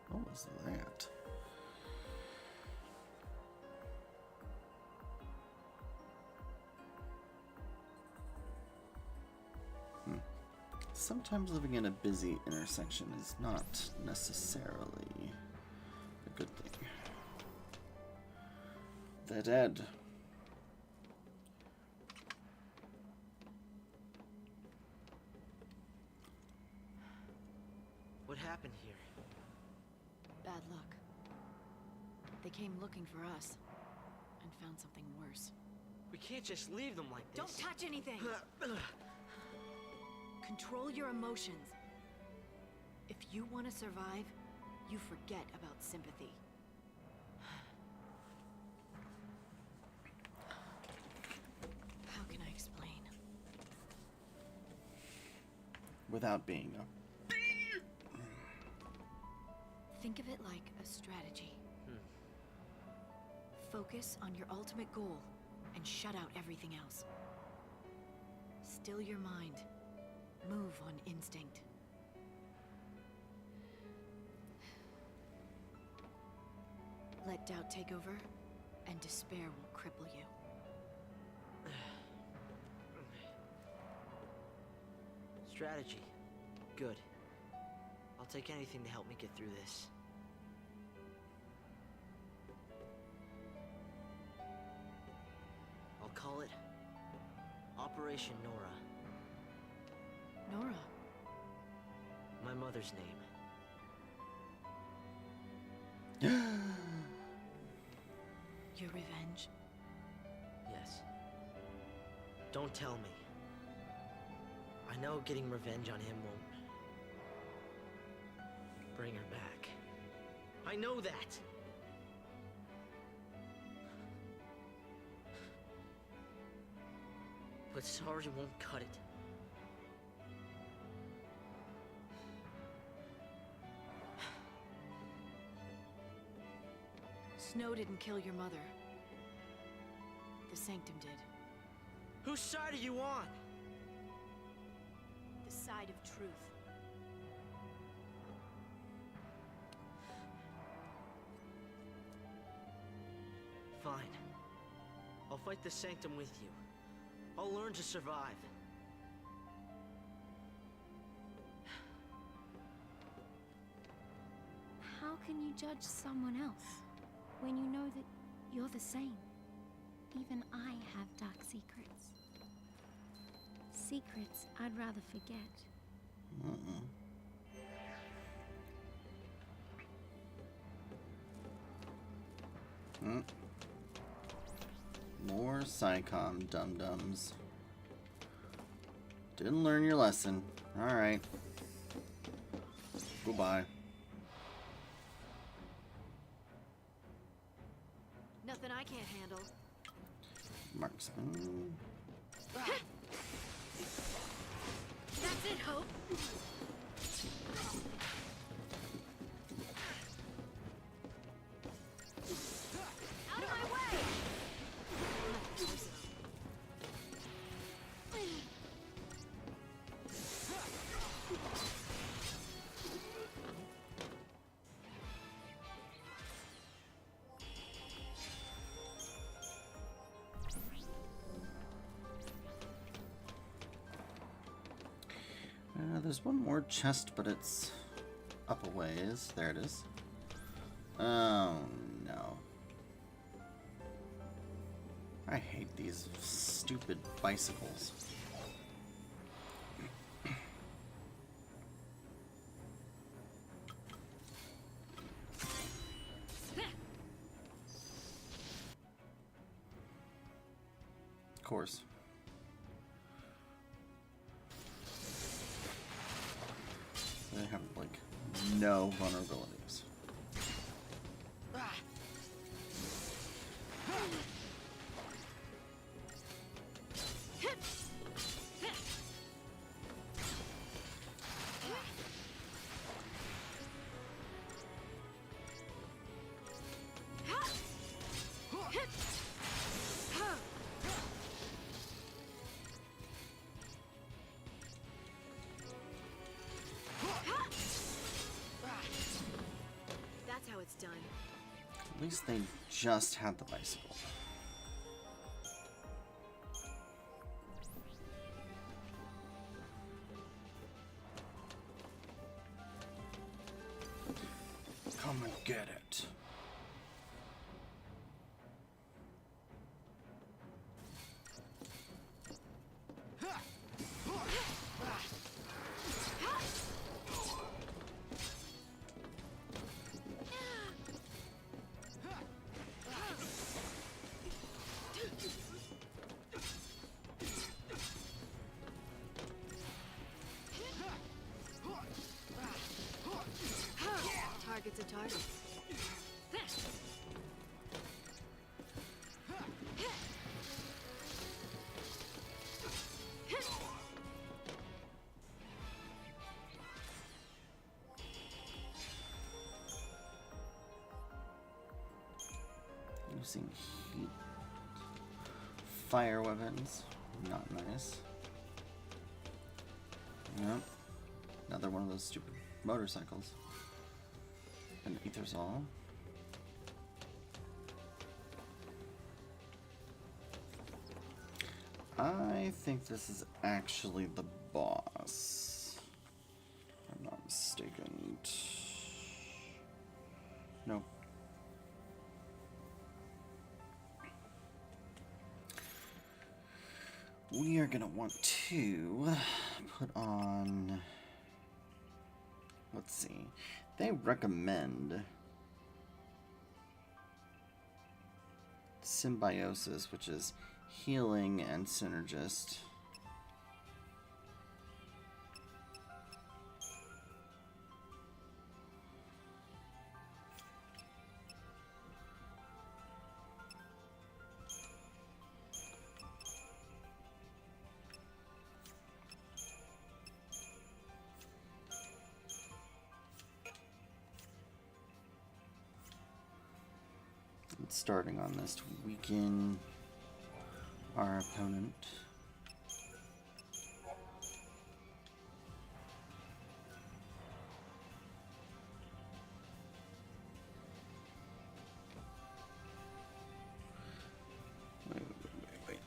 [SPEAKER 1] What was that? Sometimes living in a busy intersection is not necessarily a good thing. They're dead.
[SPEAKER 3] What happened here?
[SPEAKER 2] Bad luck. They came looking for us and found something worse.
[SPEAKER 3] We can't just leave them like
[SPEAKER 2] Don't
[SPEAKER 3] this.
[SPEAKER 2] touch anything! Control your emotions. If you want to survive, you forget about sympathy. How can I explain?
[SPEAKER 1] Without being a...
[SPEAKER 2] Think of it like a strategy. Focus on your ultimate goal and shut out everything else. Still your mind. Move on instinct. Let doubt take over, and despair will cripple you.
[SPEAKER 3] Strategy. Good. I'll take anything to help me get through this. I'll call it Operation Nora.
[SPEAKER 2] Nora,
[SPEAKER 3] My mother's name.
[SPEAKER 2] your revenge?
[SPEAKER 3] Don't tell me. I know getting revenge on him won't bring her back. I know that! But sorry won't cut it.
[SPEAKER 2] Snow didn't kill your mother. The Sanctum did.
[SPEAKER 3] Whose side are you on?
[SPEAKER 2] The side of truth.
[SPEAKER 3] Fine. I'll fight the Sanctum with you. I'll learn to survive.
[SPEAKER 6] How can you judge someone else when you know that you're the same? Even I have dark secrets. Secrets I'd rather forget.
[SPEAKER 1] More Psycom dum-dums. Didn't learn your lesson. Alright. Goodbye.
[SPEAKER 2] Nothing I can't handle.
[SPEAKER 1] Marksman.
[SPEAKER 2] That's it, Hope. Out of my way!
[SPEAKER 1] There's one more chest, but it's up a ways. There it is. Oh, no. I hate these stupid bicycles. Of course. They have, like, no vulnerabilities.
[SPEAKER 2] That's how it's done.
[SPEAKER 1] At least they just had the bicycle. Come and get it.
[SPEAKER 2] Target's a target.
[SPEAKER 1] Using heat. Fire weapons. Not nice. Yep. Another one of those stupid motorcycles. An Ethersol. I think this is actually the boss. If I'm not mistaken. Nope. We are gonna want to put on, let's see, they recommend symbiosis, which is healing and synergist. Starting on this to weaken our opponent. Wait.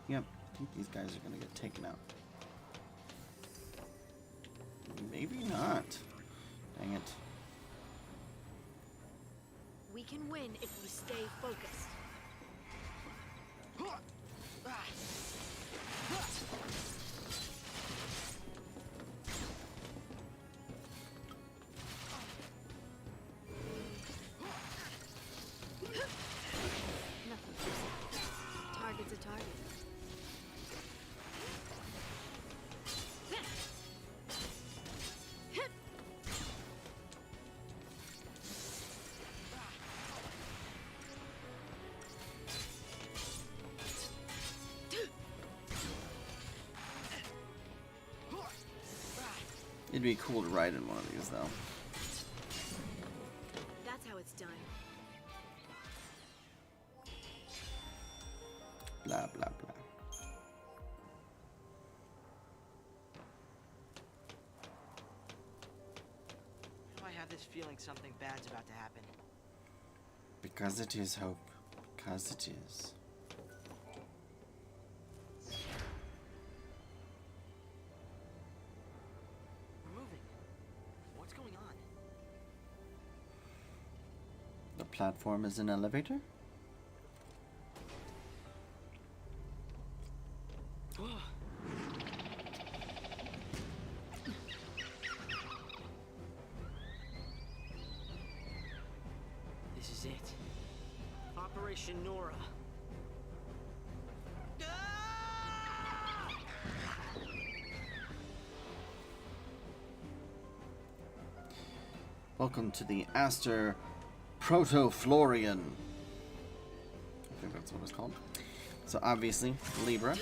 [SPEAKER 1] Yep, I think these guys are gonna get taken out. Maybe not. Dang it.
[SPEAKER 2] We can win if we stay focused. Nothing too sad. Target's a target.
[SPEAKER 1] It'd be cool to ride in one of these, though.
[SPEAKER 2] That's how it's done.
[SPEAKER 1] Blah, blah, blah.
[SPEAKER 3] Why do I have this feeling something bad's about to happen?
[SPEAKER 1] Because it is, Hope. Because it is.
[SPEAKER 3] We're moving. What's going on?
[SPEAKER 1] The platform is an elevator?
[SPEAKER 3] This is it. Operation Nora.
[SPEAKER 1] Welcome to the Aster Protoflorian. I think that's what it's called. So obviously, Libra.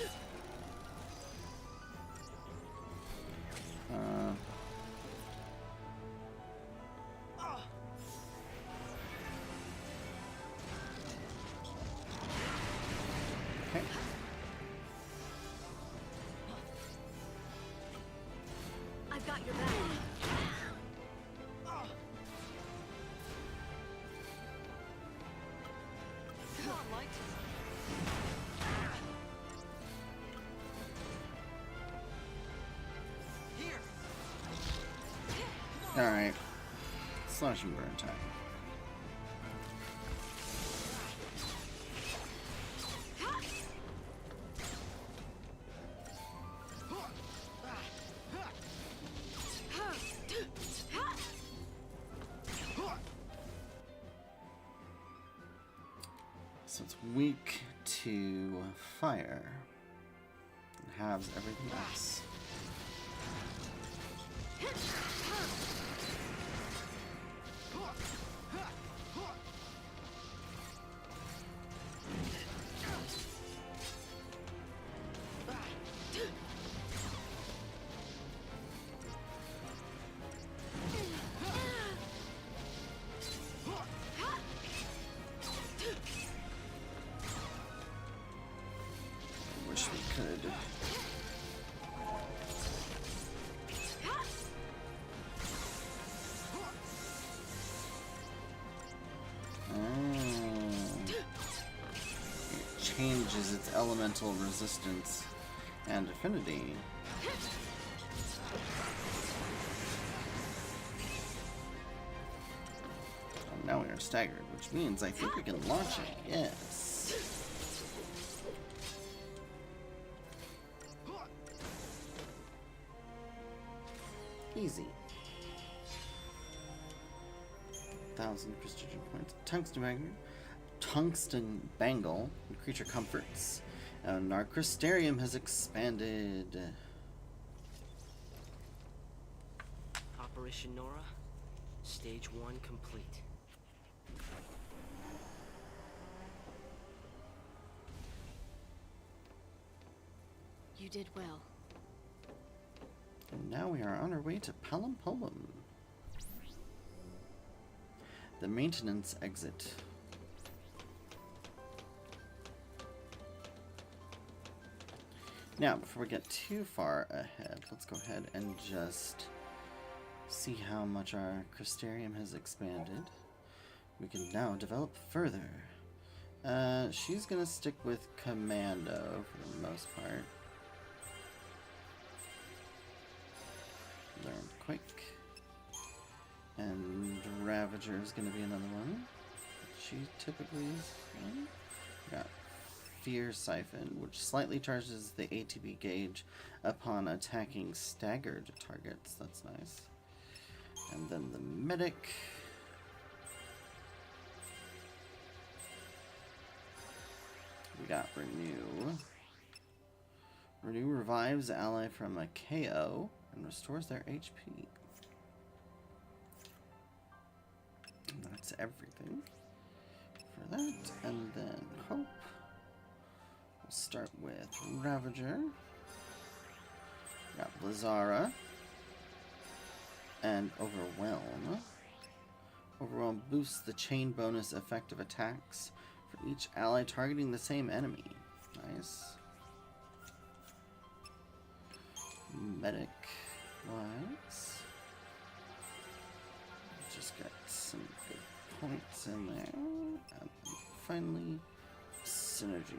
[SPEAKER 1] Okay.
[SPEAKER 2] I've got your back. Come on, Light.
[SPEAKER 3] Here.
[SPEAKER 1] Alright. Slash and burn time. So it's weak to fire and halves everything else. Wish we could. It changes its elemental resistance and affinity. And now we are staggered, which means I think we can launch it. Yes. Easy. 1,000 crystalline points. Tungsten bangle, and creature comforts. And our crystarium has expanded.
[SPEAKER 3] Operation Nora, stage 1 complete.
[SPEAKER 2] You did well.
[SPEAKER 1] And now we are on our way to Palom Polum. The maintenance exit. Now, before we get too far ahead, let's go ahead and just see how much our crystarium has expanded. We can now develop further. She's gonna stick with Commando for the most part. Learn quick. And Ravager is gonna be another one. She typically is. Got Fear Siphon, which slightly charges the ATB gauge upon attacking staggered targets. That's nice. And then the Medic. We got Renew. Renew revives ally from a KO and restores their HP. And that's everything for that. And then Hope. We'll start with Ravager. Got Blizzara. And Overwhelm. Overwhelm boosts the chain bonus effect of attacks for each ally targeting the same enemy. Nice. Medic wise. Just got some good points in there. And finally, Synergy.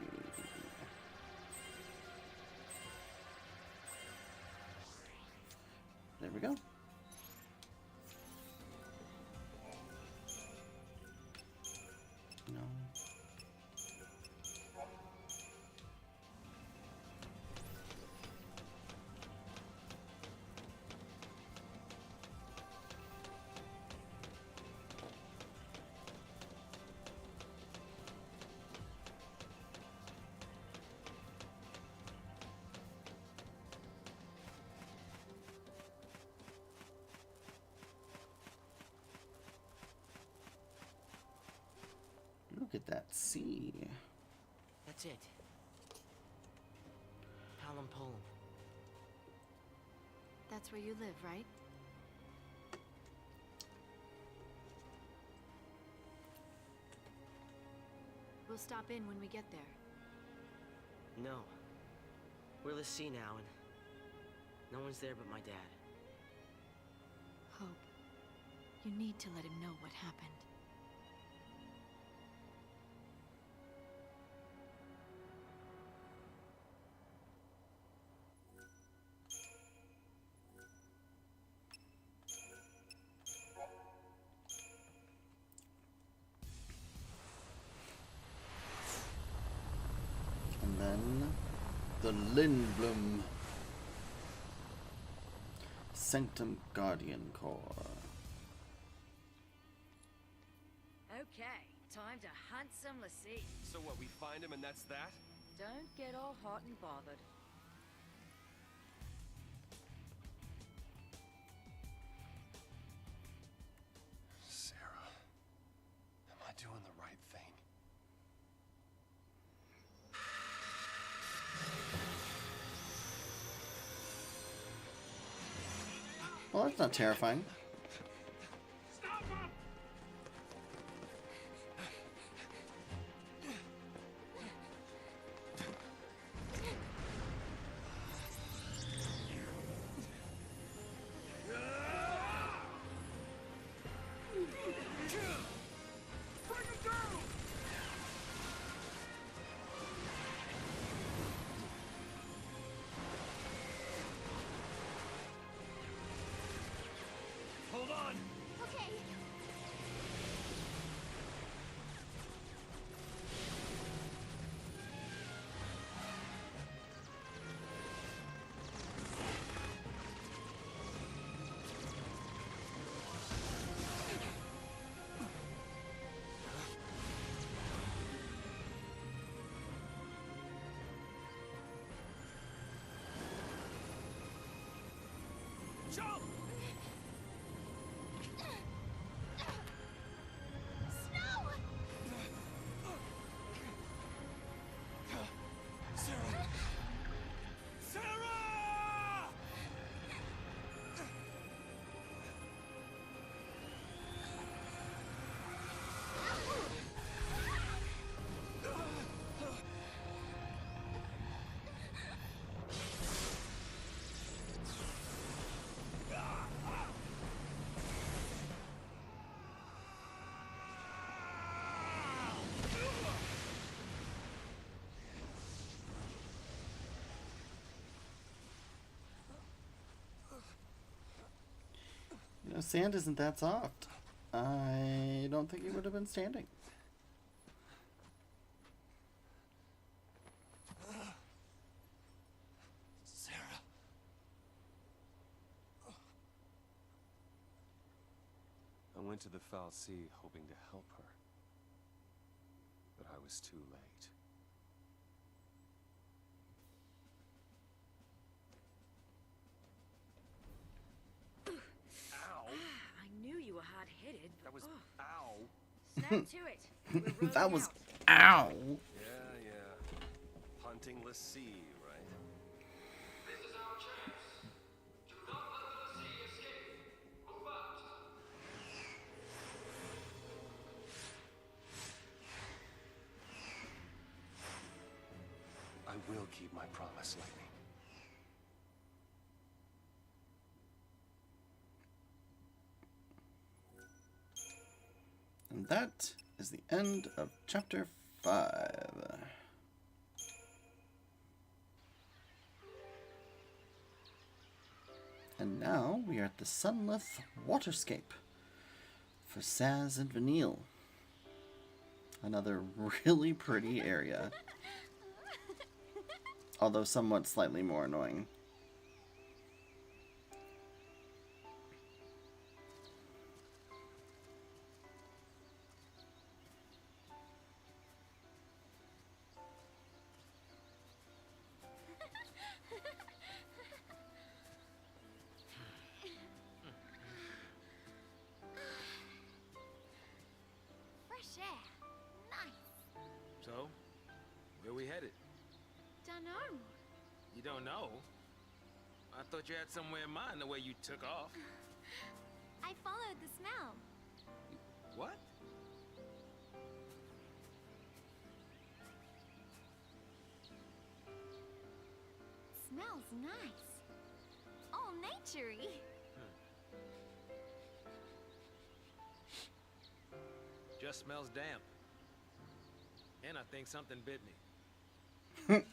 [SPEAKER 1] There we go. No. Look at that sea.
[SPEAKER 3] That's it. Palom Polum.
[SPEAKER 2] That's where you live, right? We'll stop in when we get there.
[SPEAKER 3] No. We're the sea now, and no one's there but my dad.
[SPEAKER 2] Hope, you need to let him know what happened.
[SPEAKER 1] And then the Lindblum Sanctum Guardian Core.
[SPEAKER 7] Okay, time to hunt some Lassie.
[SPEAKER 4] So what, we find him and that's that?
[SPEAKER 7] Don't get all hot and bothered.
[SPEAKER 4] Sarah, am I doing the right thing?
[SPEAKER 1] Well, that's not terrifying.
[SPEAKER 4] Hold on!
[SPEAKER 5] Okay.
[SPEAKER 1] know, sand isn't that soft. I don't think he would have been standing.
[SPEAKER 4] Sarah. I went to the Foul Sea hoping to help her. But I was too late. Ow!
[SPEAKER 7] I knew you were hard-headed.
[SPEAKER 4] That was...
[SPEAKER 7] Oh,
[SPEAKER 4] Ow!
[SPEAKER 7] snap to it. We're rowing
[SPEAKER 1] That was
[SPEAKER 7] out.
[SPEAKER 1] ow.
[SPEAKER 4] Yeah. Huntingless sea, right?
[SPEAKER 8] This is our chance. Do not let the sea escape. Move out.
[SPEAKER 4] I will keep my promise, Lightning.
[SPEAKER 1] And that is the end of chapter 5. And now we are at the Sunlith Waterscape for Sazh and Vanille. Another really pretty area, although somewhat slightly more annoying.
[SPEAKER 6] Fresh air. Nice.
[SPEAKER 9] So, where we headed?
[SPEAKER 6] Dunno.
[SPEAKER 9] You don't know? I thought you had somewhere in mind the way you took off.
[SPEAKER 6] I followed the smell.
[SPEAKER 9] What?
[SPEAKER 6] Smells nice. All naturey.
[SPEAKER 9] Just smells damp. And I think something bit me.
[SPEAKER 6] Hide!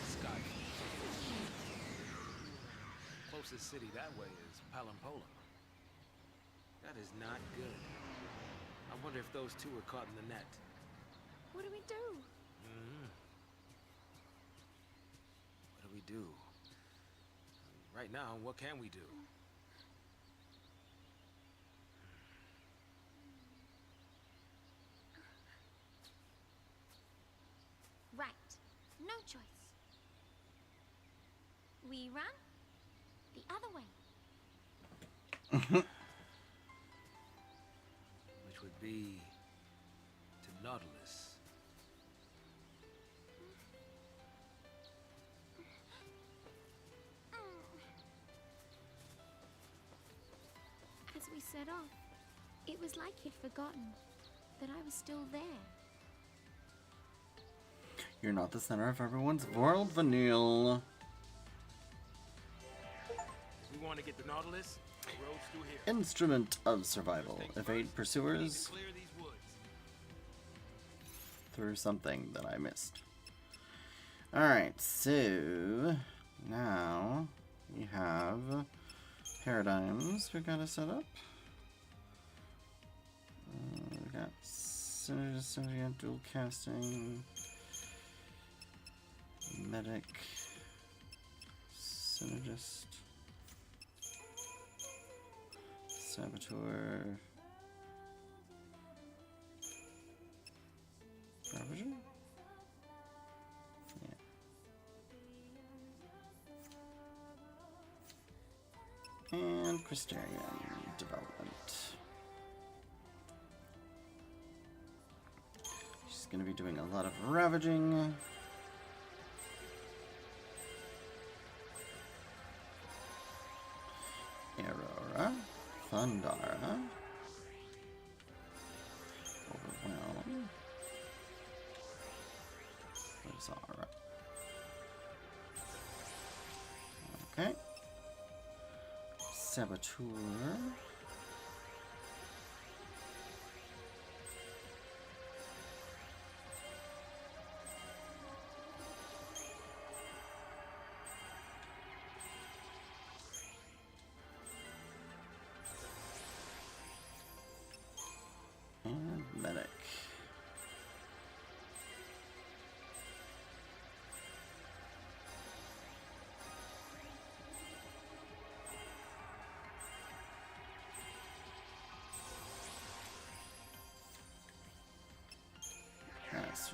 [SPEAKER 9] Scott. Closest city that way is Palampola. That is not good. I wonder if those two were caught in the net.
[SPEAKER 6] What do we do?
[SPEAKER 9] What do we do? Right now, what can we do?
[SPEAKER 6] Right. No choice. We run the other way.
[SPEAKER 9] Which would be to Nautilus.
[SPEAKER 6] As we set off, it was like he'd forgotten that I was still there.
[SPEAKER 1] You're not the center of everyone's world, Vanille.
[SPEAKER 9] We want to get the Nautilus. The road's through here.
[SPEAKER 1] Instrument of survival. Evade pursuers
[SPEAKER 9] Clear these woods.
[SPEAKER 1] through something that I missed. Alright, so now we have paradigms we gotta set up. We got synergist, dual casting, medic, synergist, saboteur, ravager? Yeah. And crystarium development. She's gonna be doing a lot of ravaging. Aurora, Thundara, Overwhelm, Lazara. Okay. Saboteur.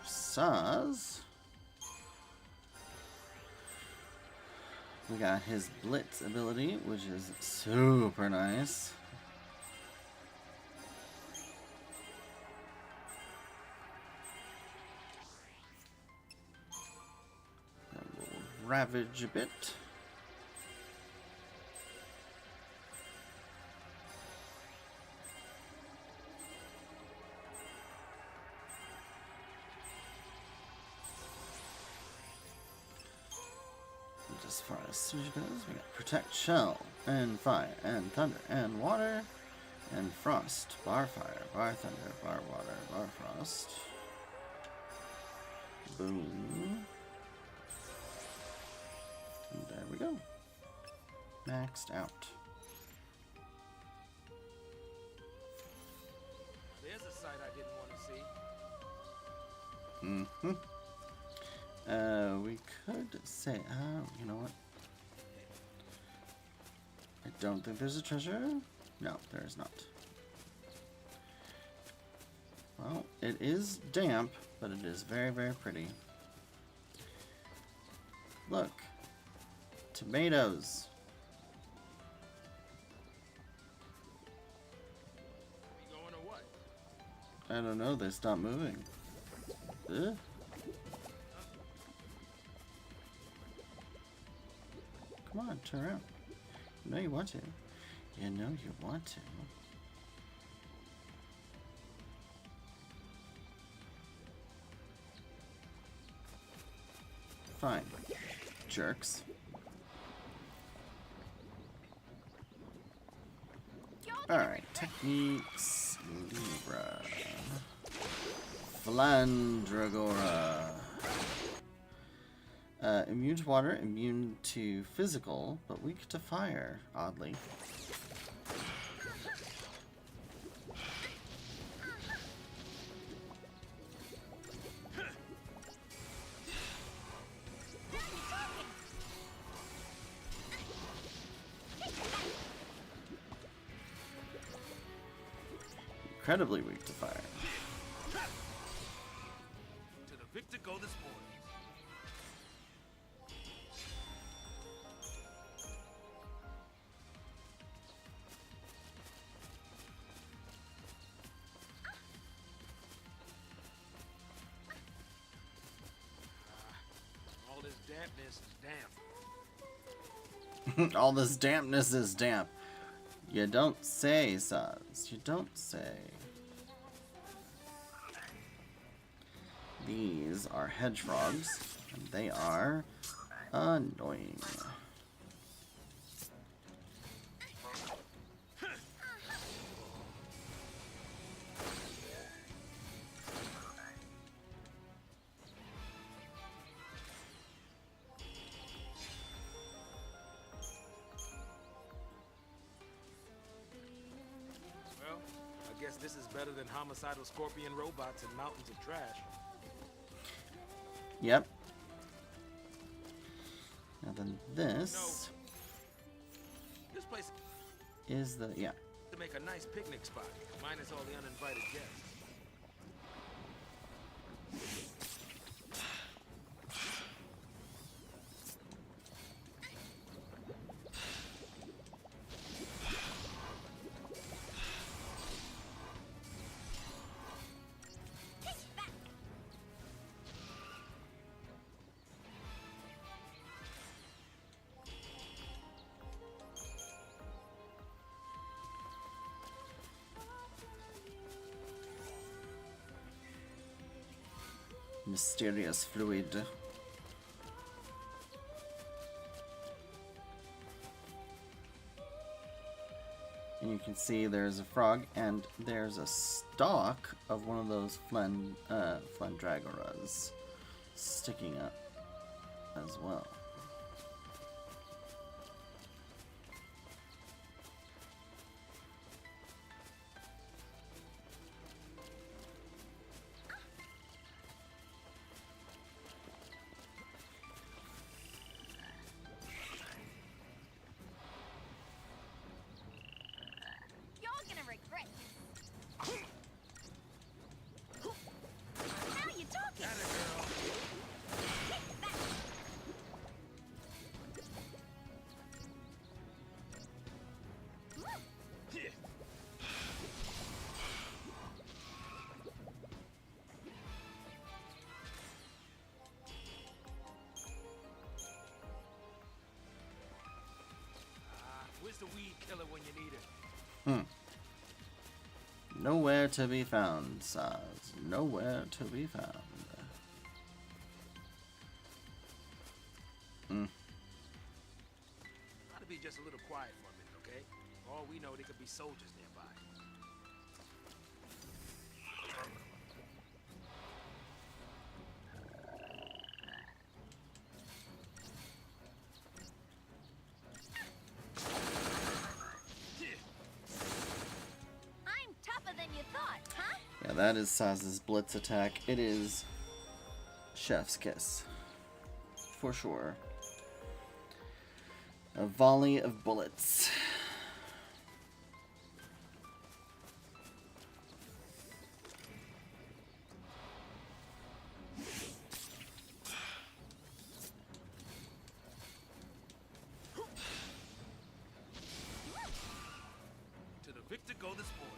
[SPEAKER 1] Sazh. We got his Blitz ability, which is super nice. And we'll ravage a bit. As far as Sazh goes, we got Protect Shell, and Fire, and Thunder, and Water, and Frost. Bar Fire, Bar Thunder, Bar Water, Bar Frost. Boom. And there we go. Maxed out.
[SPEAKER 9] There's a sight I didn't want to see.
[SPEAKER 1] Mm-hmm. We could say, you know what? I don't think there's a treasure. No, there is not. Well, it is damp, but it is very, very pretty. Look. Tomatoes.
[SPEAKER 9] You going or what?
[SPEAKER 1] I don't know, they stopped moving. Ugh. Come on, turn around. You know you want to. You know you want to. Fine. Jerks. Alright, techniques. Libra. Flandragora. Immune to water, immune to physical, but weak to fire, oddly. Incredibly weak to fire.
[SPEAKER 9] To the victor go the spoils. All this dampness is damp.
[SPEAKER 1] All this dampness is damp. You don't say, Sazh. You don't say. These are hedge frogs, and they are annoying.
[SPEAKER 9] Well, I guess this is better than homicidal scorpion robots and mountains of trash.
[SPEAKER 1] Yep. Now then this
[SPEAKER 9] This place
[SPEAKER 1] is the, yeah.
[SPEAKER 9] to make a nice picnic spot, minus all the uninvited guests.
[SPEAKER 1] Mysterious fluid. And you can see there's a frog and there's a stalk of one of those Flandragoras sticking up as well.
[SPEAKER 9] the weed killer when you need it.
[SPEAKER 1] Nowhere to be found, Sazh. Nowhere to be found.
[SPEAKER 9] Try to be just a little quiet for a minute, okay? For all we know, there could be soldiers nearby.
[SPEAKER 6] I'm tougher than you thought, huh?
[SPEAKER 1] Yeah, that is Saz's blitz attack. It is chef's kiss. For sure. A volley of bullets.
[SPEAKER 9] To the victor go the spoils.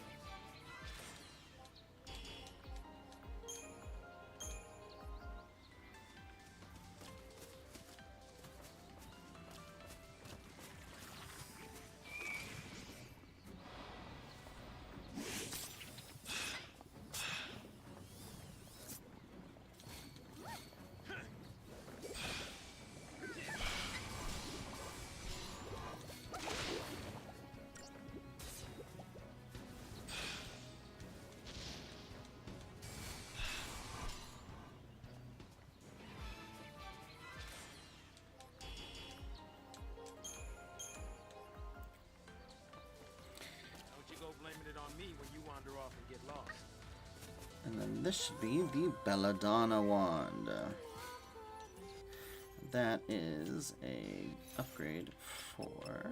[SPEAKER 9] Don't you go blaming it on me when you wander off and get lost.
[SPEAKER 1] And then this should be the Belladonna wand. That is a upgrade for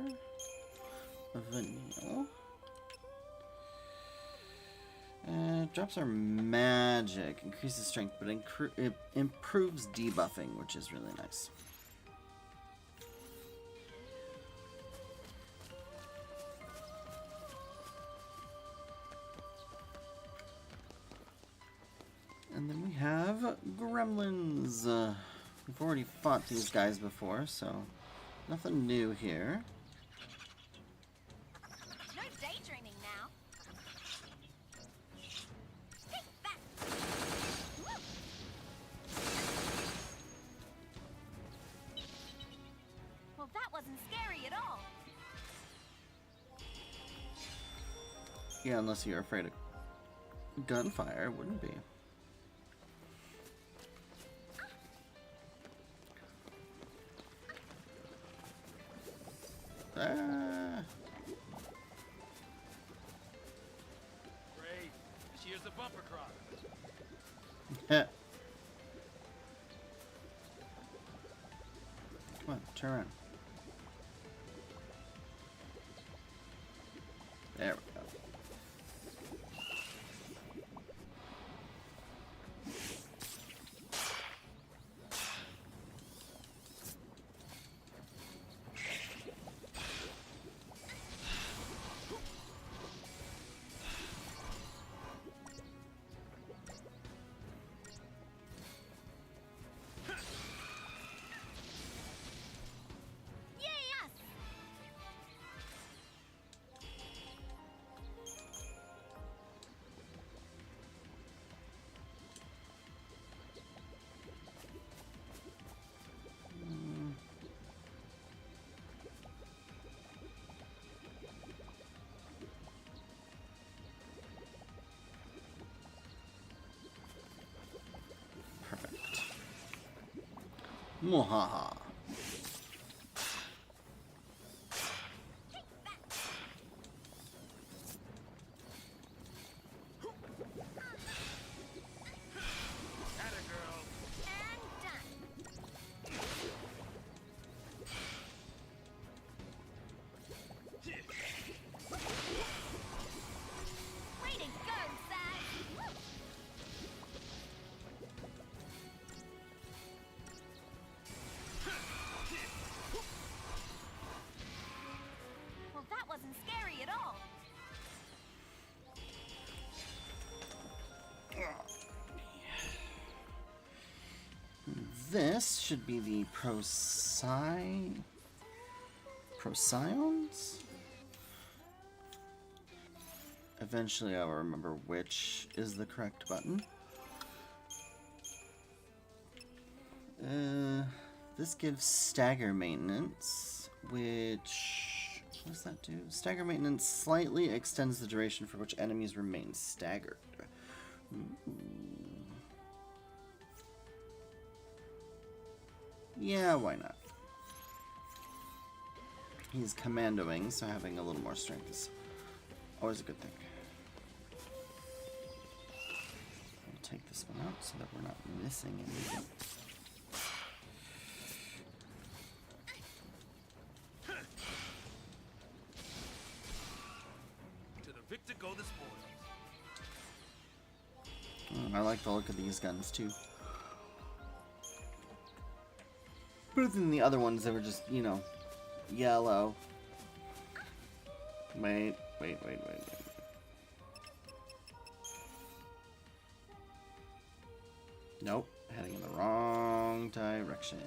[SPEAKER 1] Vanille. Drops our magic, increases strength, but it improves debuffing, which is really nice. And then we have gremlins. We've already fought these guys before, so nothing new here.
[SPEAKER 6] No daydreaming now. Take that. Woo! Well, that wasn't scary at all.
[SPEAKER 1] Yeah, unless you're afraid of gunfire, wouldn't be.
[SPEAKER 9] Great. Here's the bumper crop.
[SPEAKER 1] Come on, turn around. There we go.
[SPEAKER 6] Yay, us!
[SPEAKER 1] Perfect. Mwahaha.
[SPEAKER 9] Atta girl.
[SPEAKER 6] And done. Way to go, Sazh! Woo! Well, that wasn't scary at all.
[SPEAKER 1] This should be the Procyon? Procyon? Eventually I'll remember which is the correct button. This gives stagger maintenance, which... what does that do? Stagger maintenance slightly extends the duration for which enemies remain staggered. Ooh. Yeah, why not? He's commandoing, so having a little more strength is always a good thing. We'll take this one out so that we're not missing anything. I like the look of these guns too. Better than the other ones that were just, you know, yellow. Wait. Nope, heading in the wrong direction.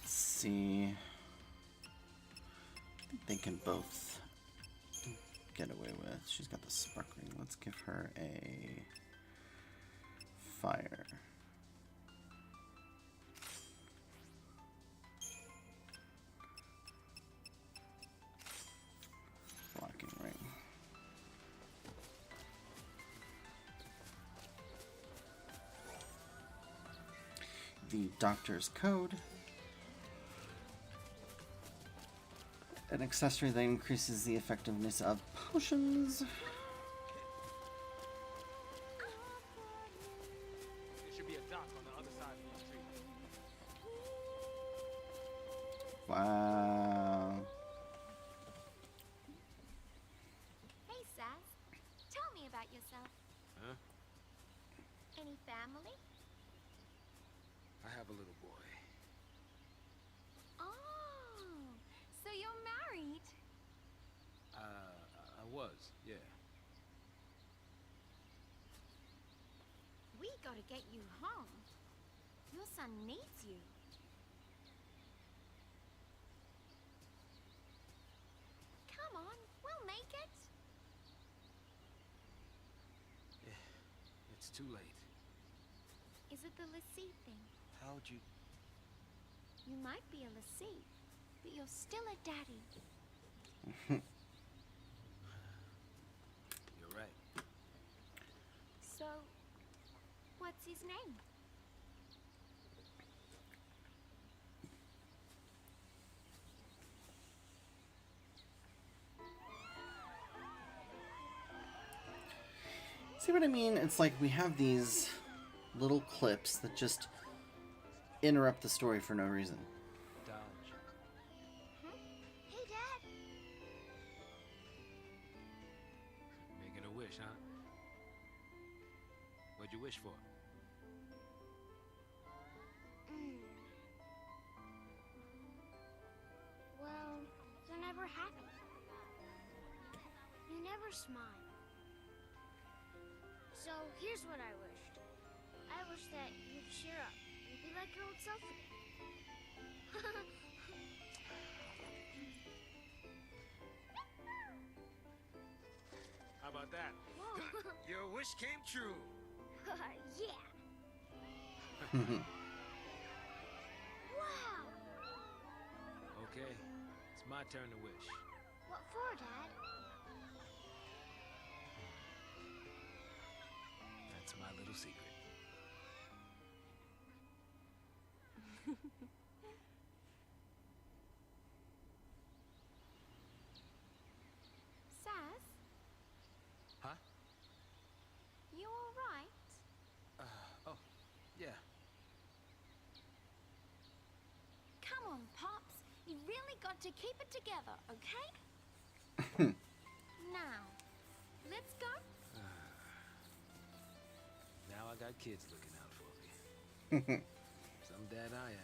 [SPEAKER 1] See, I think they can both get away with. She's got the sparkling. Let's give her a fire. Blocking ring. The doctor's code. An accessory that increases the effectiveness of potions.
[SPEAKER 9] There should be a dock on the other side of the street.
[SPEAKER 1] Wow.
[SPEAKER 6] Hey, Sazh. Tell me about yourself.
[SPEAKER 9] Huh?
[SPEAKER 6] Any family?
[SPEAKER 9] I have a little boy.
[SPEAKER 6] Oh, so you're married?
[SPEAKER 9] I was, yeah.
[SPEAKER 6] We gotta get you home. Your son needs you. Come on, we'll make it.
[SPEAKER 9] Yeah, it's too late.
[SPEAKER 6] Is it the lassie thing?
[SPEAKER 9] How'd you...
[SPEAKER 6] You might be a lassie, but you're still a daddy.
[SPEAKER 9] You're right.
[SPEAKER 6] So, what's his name?
[SPEAKER 1] See what I mean? It's like we have these little clips that just interrupt the story for no reason.
[SPEAKER 9] Dodge.
[SPEAKER 6] Huh? Hey, Dad.
[SPEAKER 9] Making a wish, huh? What'd you wish for?
[SPEAKER 6] Well, you're never happy. You never smile. So here's what I wished. I wish that you'd cheer up and be like your old self again.
[SPEAKER 9] How about that?
[SPEAKER 6] Whoa.
[SPEAKER 9] Your wish came true.
[SPEAKER 6] Yeah. Wow.
[SPEAKER 9] Okay, it's my turn to wish.
[SPEAKER 6] What for, Dad?
[SPEAKER 9] That's my little secret.
[SPEAKER 6] Sazh,
[SPEAKER 9] Huh?
[SPEAKER 6] you all right?
[SPEAKER 9] Oh, yeah.
[SPEAKER 6] Come on, Pops. You really got to keep it together, okay? Now, let's go.
[SPEAKER 9] Now I got kids looking out for me. Some dad I am.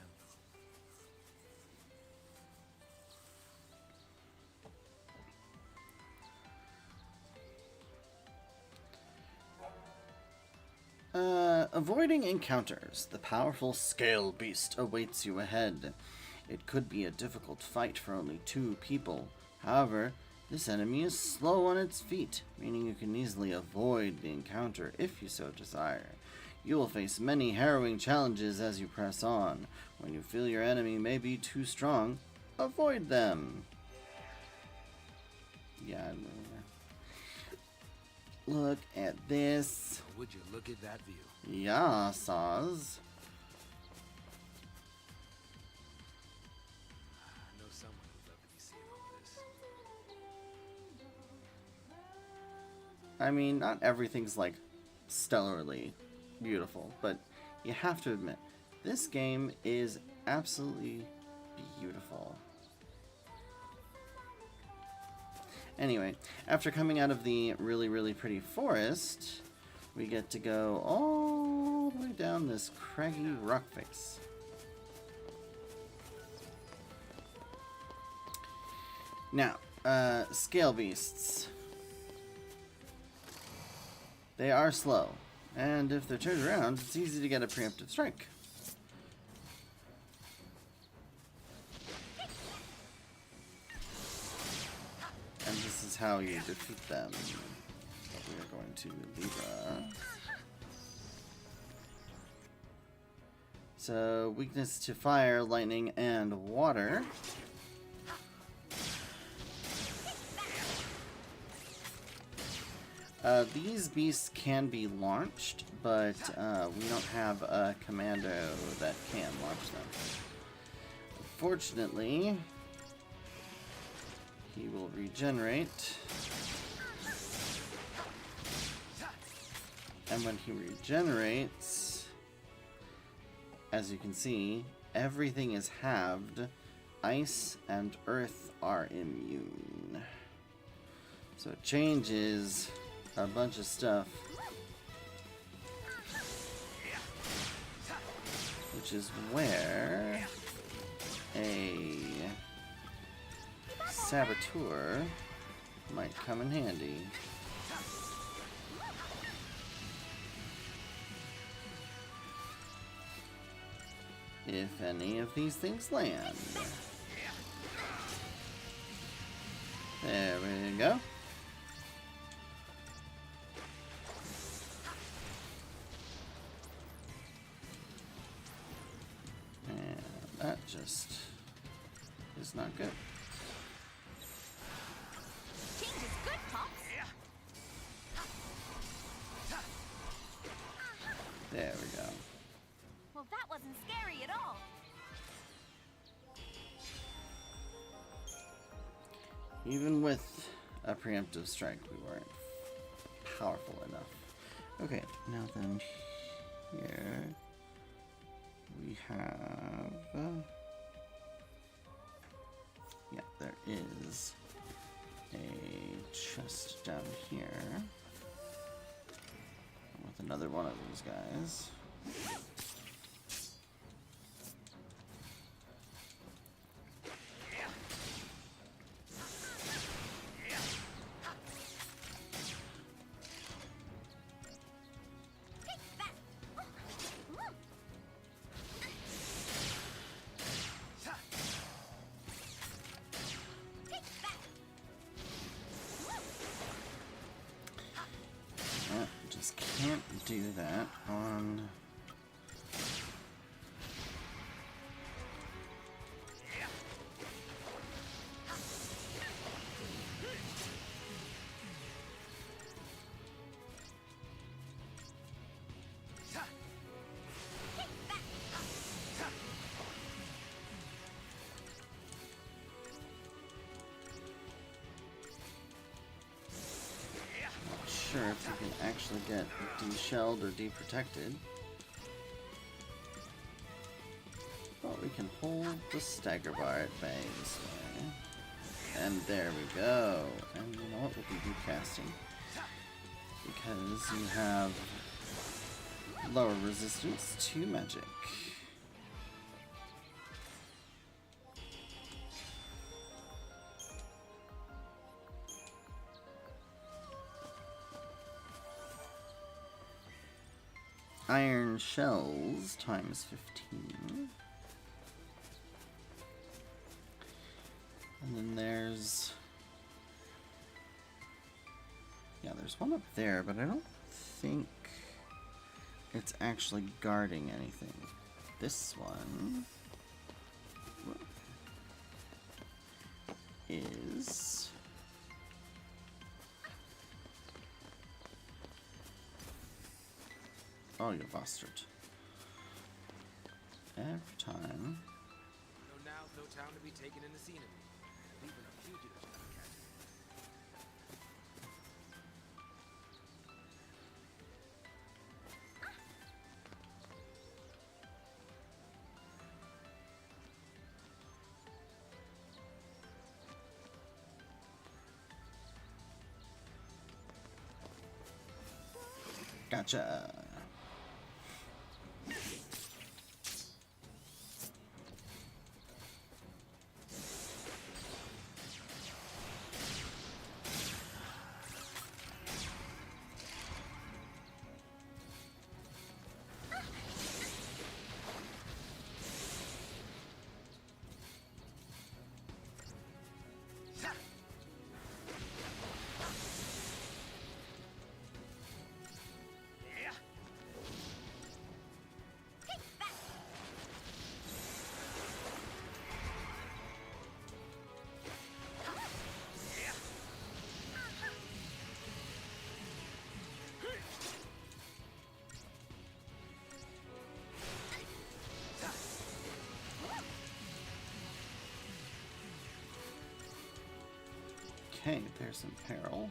[SPEAKER 1] Avoiding encounters. The powerful scale beast awaits you ahead. It could be a difficult fight for only 2 people. However, this enemy is slow on its feet, meaning you can easily avoid the encounter if you so desire. You will face many harrowing challenges as you press on. When you feel your enemy may be too strong, avoid them. Yeah, look at this.
[SPEAKER 9] Would you look at that view?
[SPEAKER 1] Yeah, Sazh.
[SPEAKER 9] I know someone would love to be seeing all this.
[SPEAKER 1] I mean, not everything's like stellarly beautiful, but you have to admit, this game is absolutely beautiful. Anyway, after coming out of the really, really pretty forest, we get to go all the way down this craggy rock face. Now, scale beasts. They are slow, and if they're turned around, it's easy to get a preemptive strike. And this is how you defeat them. We are going to Libra. So, weakness to fire, lightning, and water. These beasts can be launched, but we don't have a commando that can launch them. Fortunately, he will regenerate. And when he regenerates, as you can see, everything is halved. Ice and earth are immune. So it changes a bunch of stuff. Which is where a saboteur might come in handy. If any of these things land. There we go. And that just is not good.
[SPEAKER 6] Change is good, Pops.
[SPEAKER 1] There we go.
[SPEAKER 6] Well, that wasn't scary at all.
[SPEAKER 1] Even with a preemptive strike, we weren't powerful enough. Okay, now then, here we have... yeah, there is a chest down here with another one of these guys. Just can't do that on... Sure if you can actually get de-shelled or de-protected. But we can hold the stagger bar at bay this way. And there we go. And you know what, we'll be recasting. Because you have lower resistance to magic. Iron shells times 15. And then there's... yeah, there's one up there, but I don't think it's actually guarding anything. This one is... oh, you bastard. Every time.
[SPEAKER 9] No now, no time to be taken in the scenery. Leaving a fugitive to catch
[SPEAKER 1] Gotcha. Okay, there's some peril.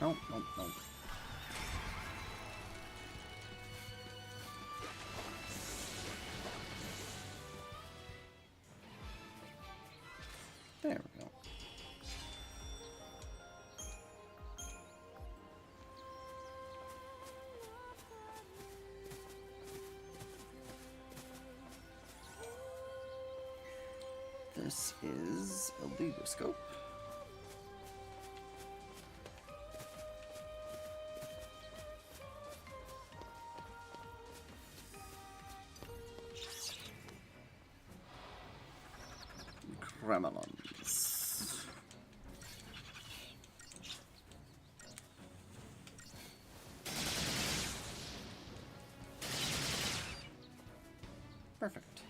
[SPEAKER 1] Nope, nope, nope. There we go. This is a lever scope. Gremlins. Perfect.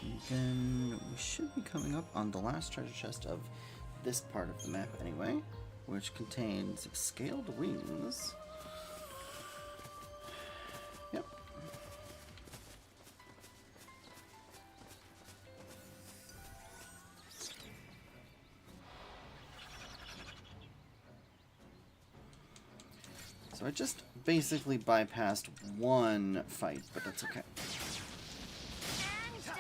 [SPEAKER 1] And then we should be coming up on the last treasure chest of this part of the map anyway, which contains scaled wings. Yep. So I just basically bypassed one fight, but that's okay.
[SPEAKER 6] And done.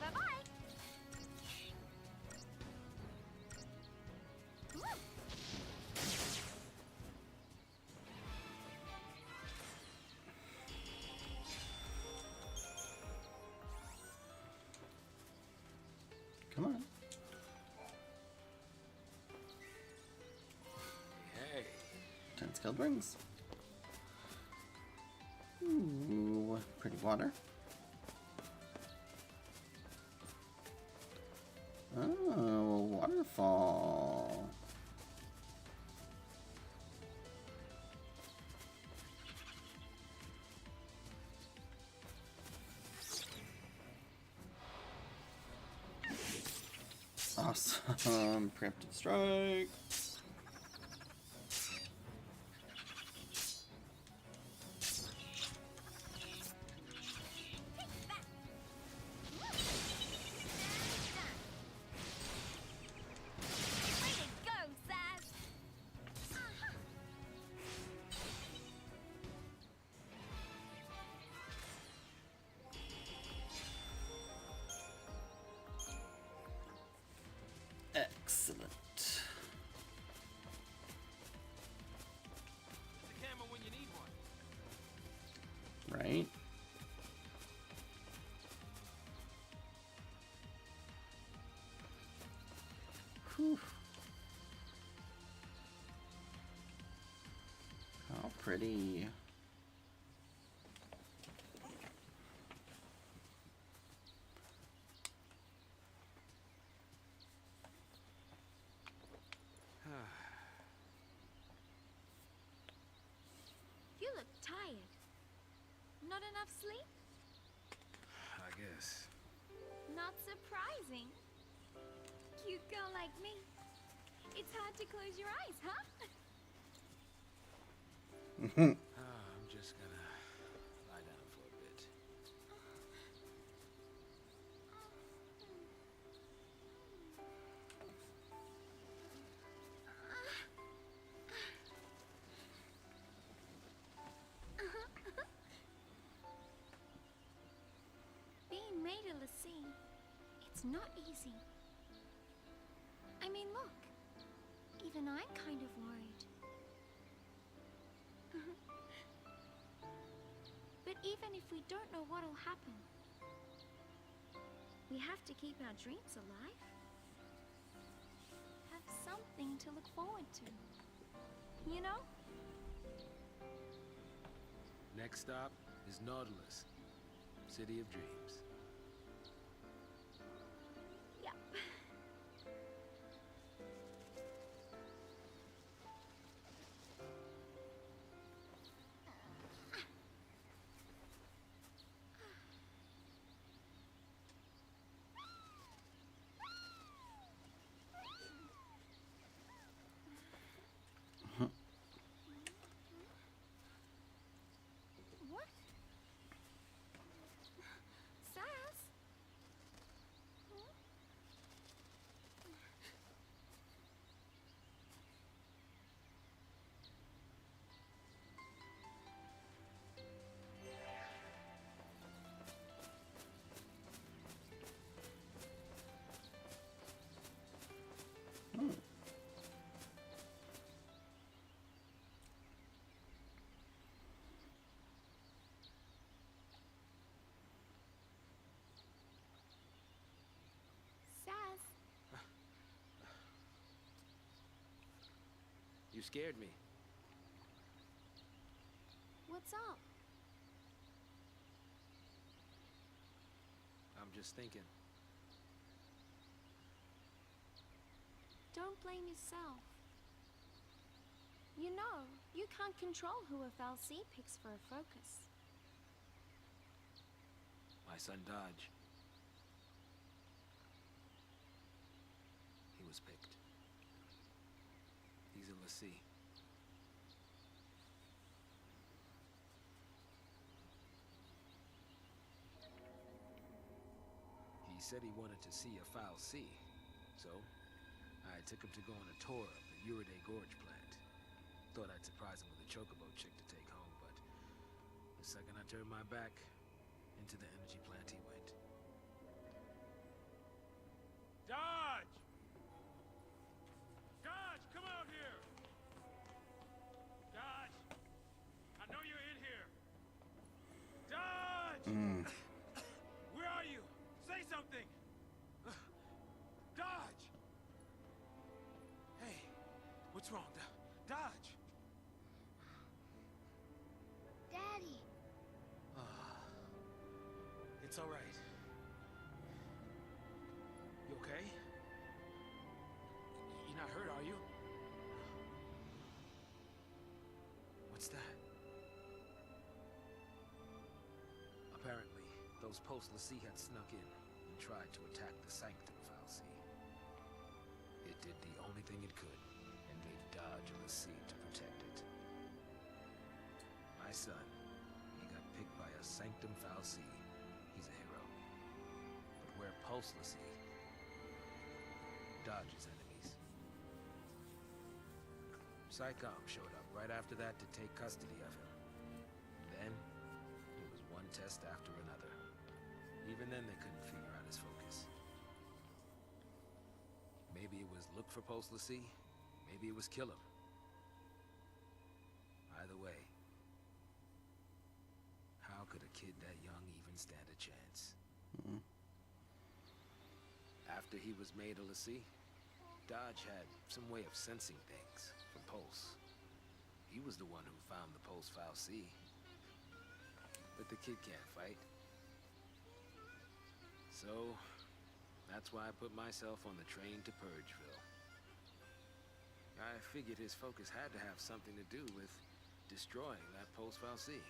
[SPEAKER 6] Bye-bye.
[SPEAKER 1] Come on. still brings. Ooh, pretty water. Oh, waterfall. Awesome. Preemptive strike.
[SPEAKER 6] Way to go, Sazh!
[SPEAKER 1] Excellent.
[SPEAKER 9] The camera when you need one.
[SPEAKER 1] Right? Whew. How pretty.
[SPEAKER 6] You look tired. Not enough sleep?
[SPEAKER 9] I guess.
[SPEAKER 6] Not surprising. Cute girl like me. It's hard to close your eyes, huh?
[SPEAKER 9] I'm just gonna lie down for a bit.
[SPEAKER 6] Being made a lassie, it's not easy. I mean, look. Even I'm kind of worried. But even if we don't know what'll happen, we have to keep our dreams alive. Have something to look forward to. You know?
[SPEAKER 9] Next stop is Nautilus, City of Dreams.
[SPEAKER 6] Yep. What? Sazh? Huh? Sazh?
[SPEAKER 9] You scared me.
[SPEAKER 6] What's up?
[SPEAKER 9] I'm just thinking.
[SPEAKER 6] Don't blame yourself. You know, you can't control who a Fal'Cie picks for a focus.
[SPEAKER 9] My son Dodge. He was picked. He's a lassie. He said he wanted to see a Fal'Cie, so I took him to go on a tour of the Uriday Gorge plant. Thought I'd surprise him with a chocobo chick to take home, but the second I turned my back, into the energy plant he went. Dodge! Dodge, come out here! Dodge! I know you're in here! Dodge! Where are you? Say something! Dodge! Hey, what's wrong? Dodge! It's all right. You okay? You're not hurt, are you? What's that? Apparently, those post-Lassie had snuck in and tried to attack the Sanctum Fal'Cie. It did the only thing it could and made dodge a Lassie to protect it. My son, he got picked by a Sanctum Fal'Cie. He's a hero. But where post-Lassie dodges enemies. Psychom showed up right after that to take custody of him. Then, it was one test after another. Even then they couldn't figure out his focus. Maybe it was look for post-Lassie, maybe it was kill him. Either way, how could a kid that young even stand a chance? After he was made a Lassie, Dodge had some way of sensing things from Pulse. He was the one who found the Pulse Fal'Cie. But the kid can't fight. So, that's why I put myself on the train to Purgeville. I figured his focus had to have something to do with destroying that Pulse Fal'Cie.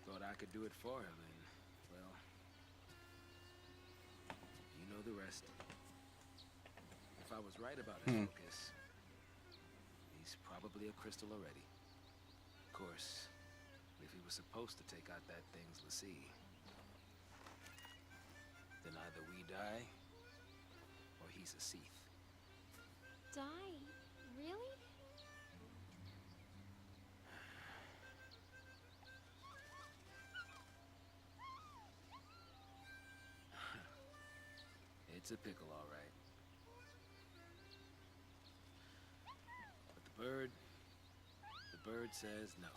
[SPEAKER 9] Thought I could do it for him, and, well, you know the rest. If I was right about his focus, he's probably a crystal already. Of course, if he was supposed to take out that thing's Lassie, then either we die, or he's a Sith.
[SPEAKER 6] Die? Really?
[SPEAKER 9] It's a pickle, all right. But the bird says no.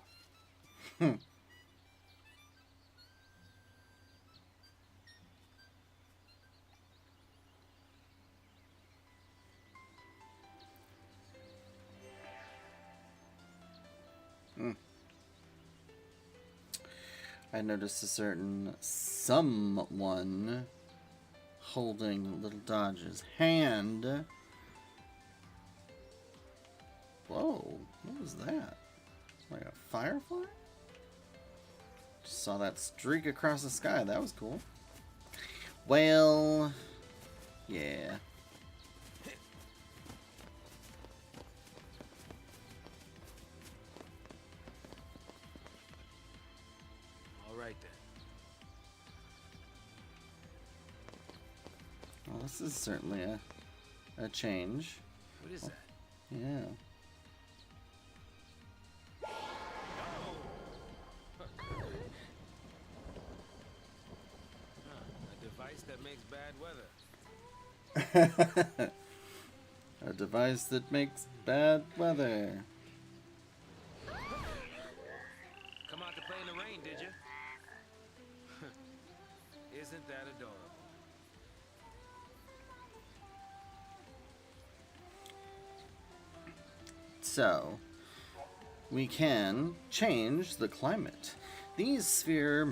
[SPEAKER 1] I noticed a certain someone holding little Dodge's hand. Whoa, what was that? Like a firefly? Just saw that streak across the sky. That was cool. Well, yeah.
[SPEAKER 9] All right then.
[SPEAKER 1] Well, this is certainly a change.
[SPEAKER 9] What is that?
[SPEAKER 1] Yeah.
[SPEAKER 9] A device that makes bad weather.
[SPEAKER 1] A device that makes bad weather.
[SPEAKER 9] Come out to play in the rain, did you? Isn't that adorable?
[SPEAKER 1] So, we can change the climate. These spheres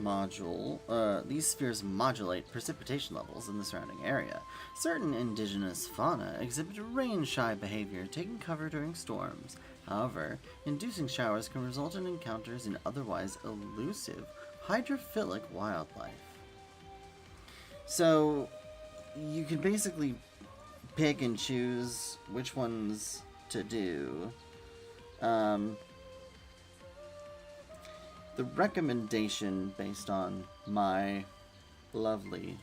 [SPEAKER 1] modulate precipitation levels in the surrounding area. Certain indigenous fauna exhibit rain-shy behavior, taking cover during storms. However, inducing showers can result in encounters in otherwise elusive hydrophilic wildlife. So, you can basically pick and choose which ones to do. The recommendation, based on my lovely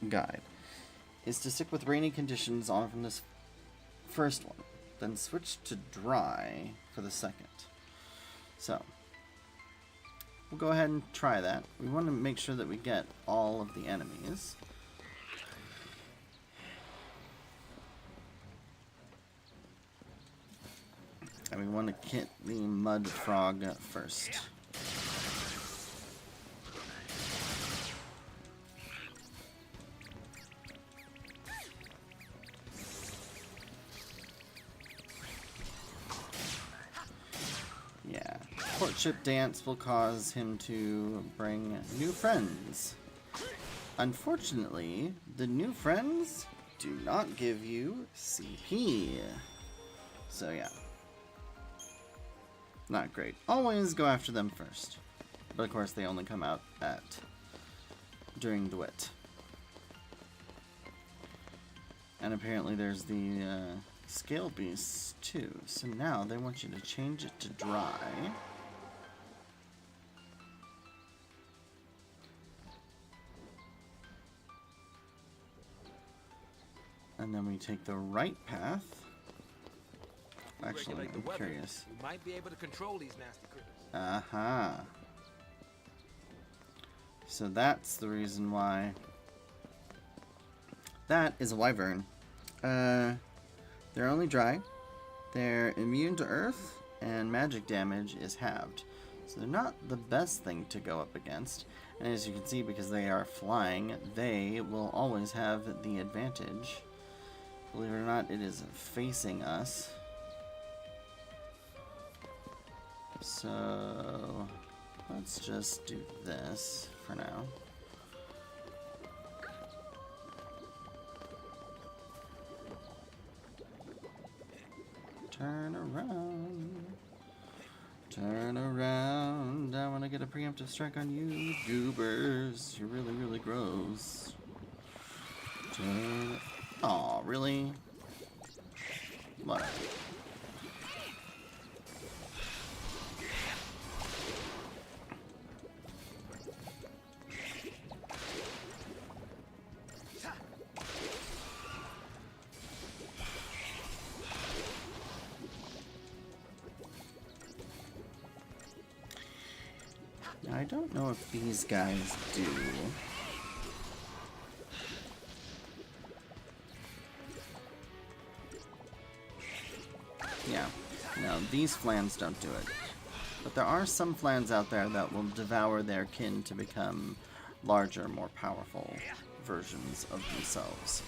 [SPEAKER 1] guide, is to stick with rainy conditions on from this first one, then switch to dry for the second. So, we'll go ahead and try that. We want to make sure that we get all of the enemies. And we want to hit the mud frog first. Yeah, poor friendship dance will cause him to bring new friends. Unfortunately, the new friends do not give you CP. So yeah. Not great. Always go after them first. But of course they only come out during the wet. And apparently there's the scale beasts too. So now they want you to change it to dry. And then we take the right path. Actually, I'm curious.
[SPEAKER 9] You might be able to control these nasty critters.
[SPEAKER 1] Uh-huh. So that's the reason why. That is a wyvern. They're only dry. They're immune to earth, and magic damage is halved. So they're not the best thing to go up against. And as you can see, because they are flying, they will always have the advantage. Believe it or not, it is facing us. So let's just do this for now. Turn around. Turn around. I want to get a preemptive strike on you, goobers. You're really, really gross. Turn. Aw, really? Whatever. I don't know if these guys do. Yeah, no, these flans don't do it. But there are some flans out there that will devour their kin to become larger, more powerful versions of themselves.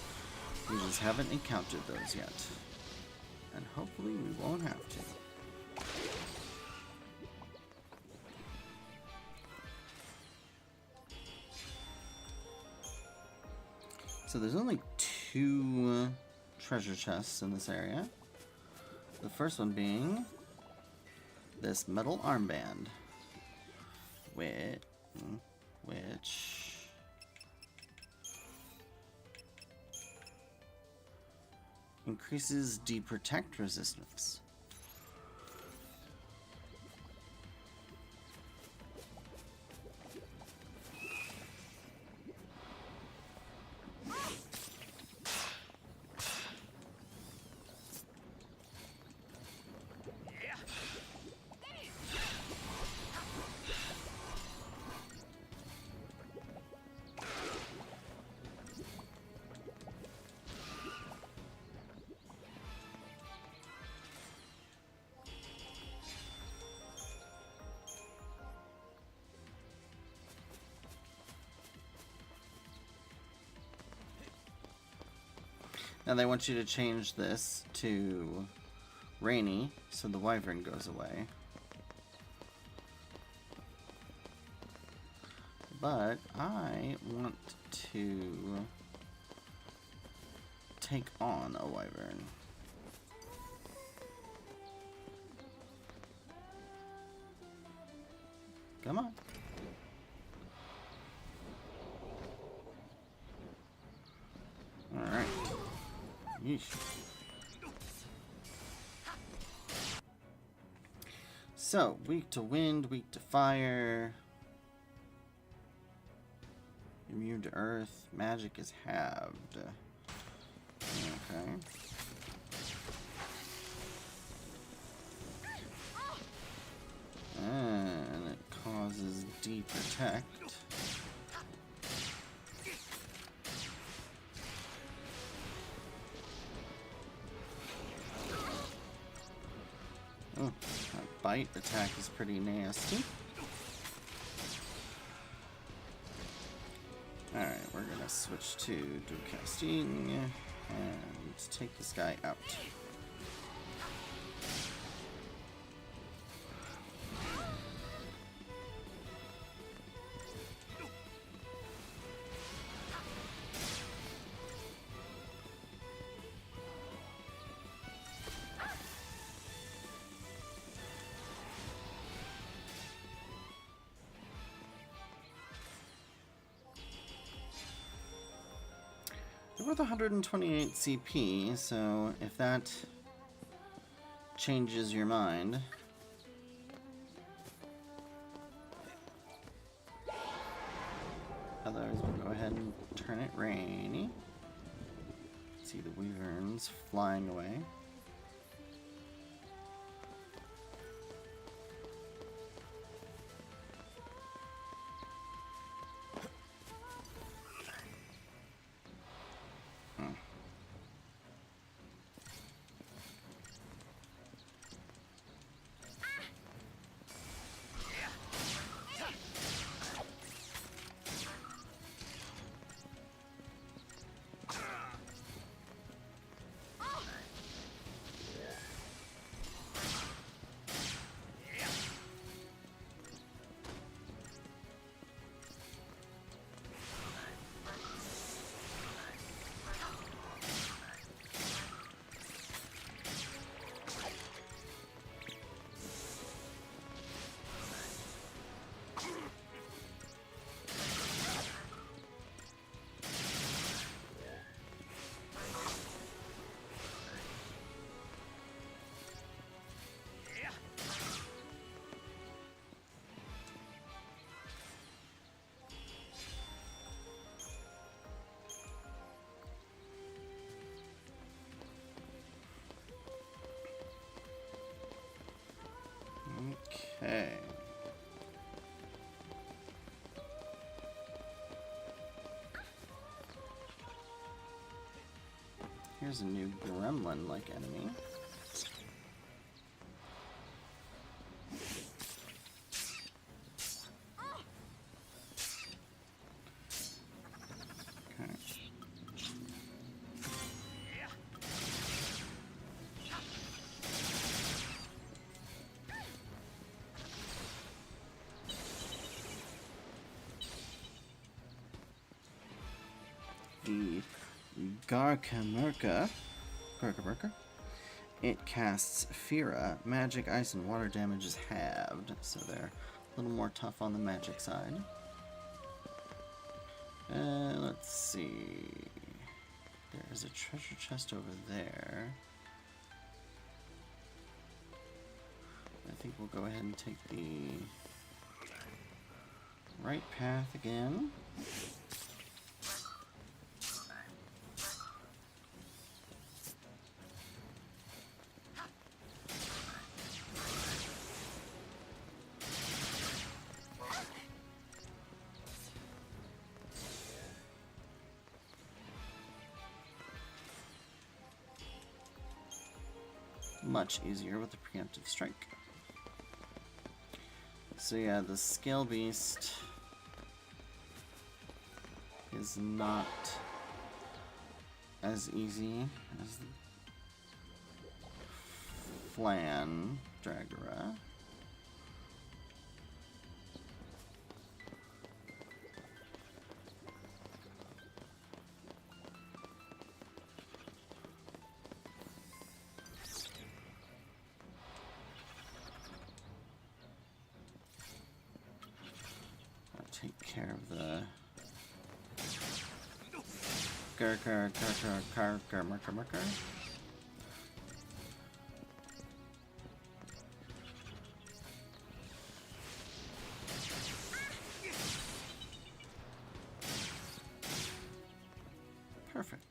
[SPEAKER 1] We just haven't encountered those yet. And hopefully we won't have to. So there's only 2 treasure chests in this area. The first one being this metal armband, which increases deprotect resistance. Now they want you to change this to rainy, so the wyvern goes away. But I want to take on a wyvern. Come on. Alright. Yeesh. So, weak to wind, weak to fire. Immune to earth. Magic is halved. Okay. And it causes deprotect. Oh, that bite attack is pretty nasty. Alright, we're gonna switch to dual casting and take this guy out. worth 128 CP, so if that changes your mind. Otherwise, we'll go ahead and turn it rainy. See the wyverns flying away. Okay. Here's a new gremlin-like enemy. Okay. The Garkamurka. It casts Fira. Magic, ice, and water damage is halved, so they're a little more tough on the magic side. Let's see. There's a treasure chest over there. I think we'll go ahead and take the right path again. Much easier with the preemptive strike. So yeah, the scale beast is not as easy as the Flan Dragora. Take care of the Merker. Perfect.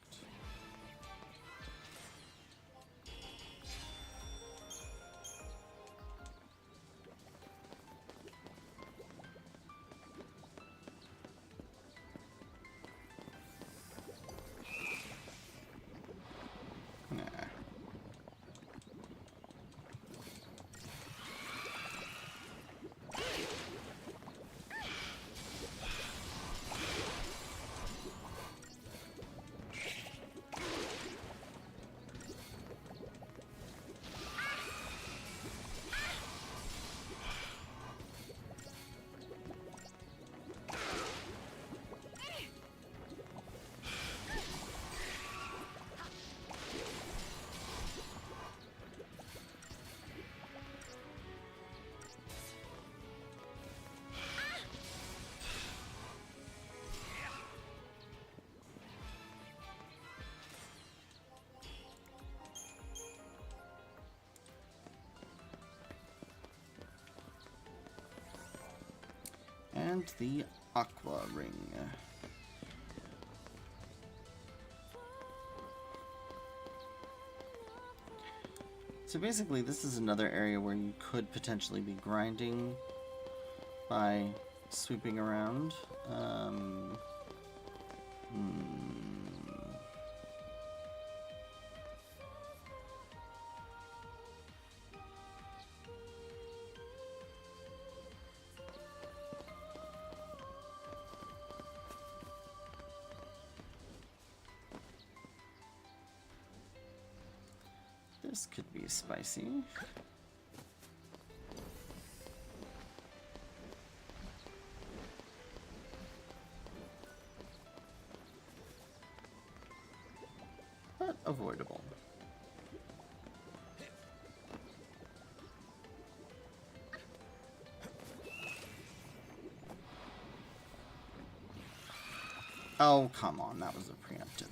[SPEAKER 1] and the aqua ring. So basically, this is another area where you could potentially be grinding by sweeping around. This could be spicy. But avoidable. Oh, come on, that was a preemptive.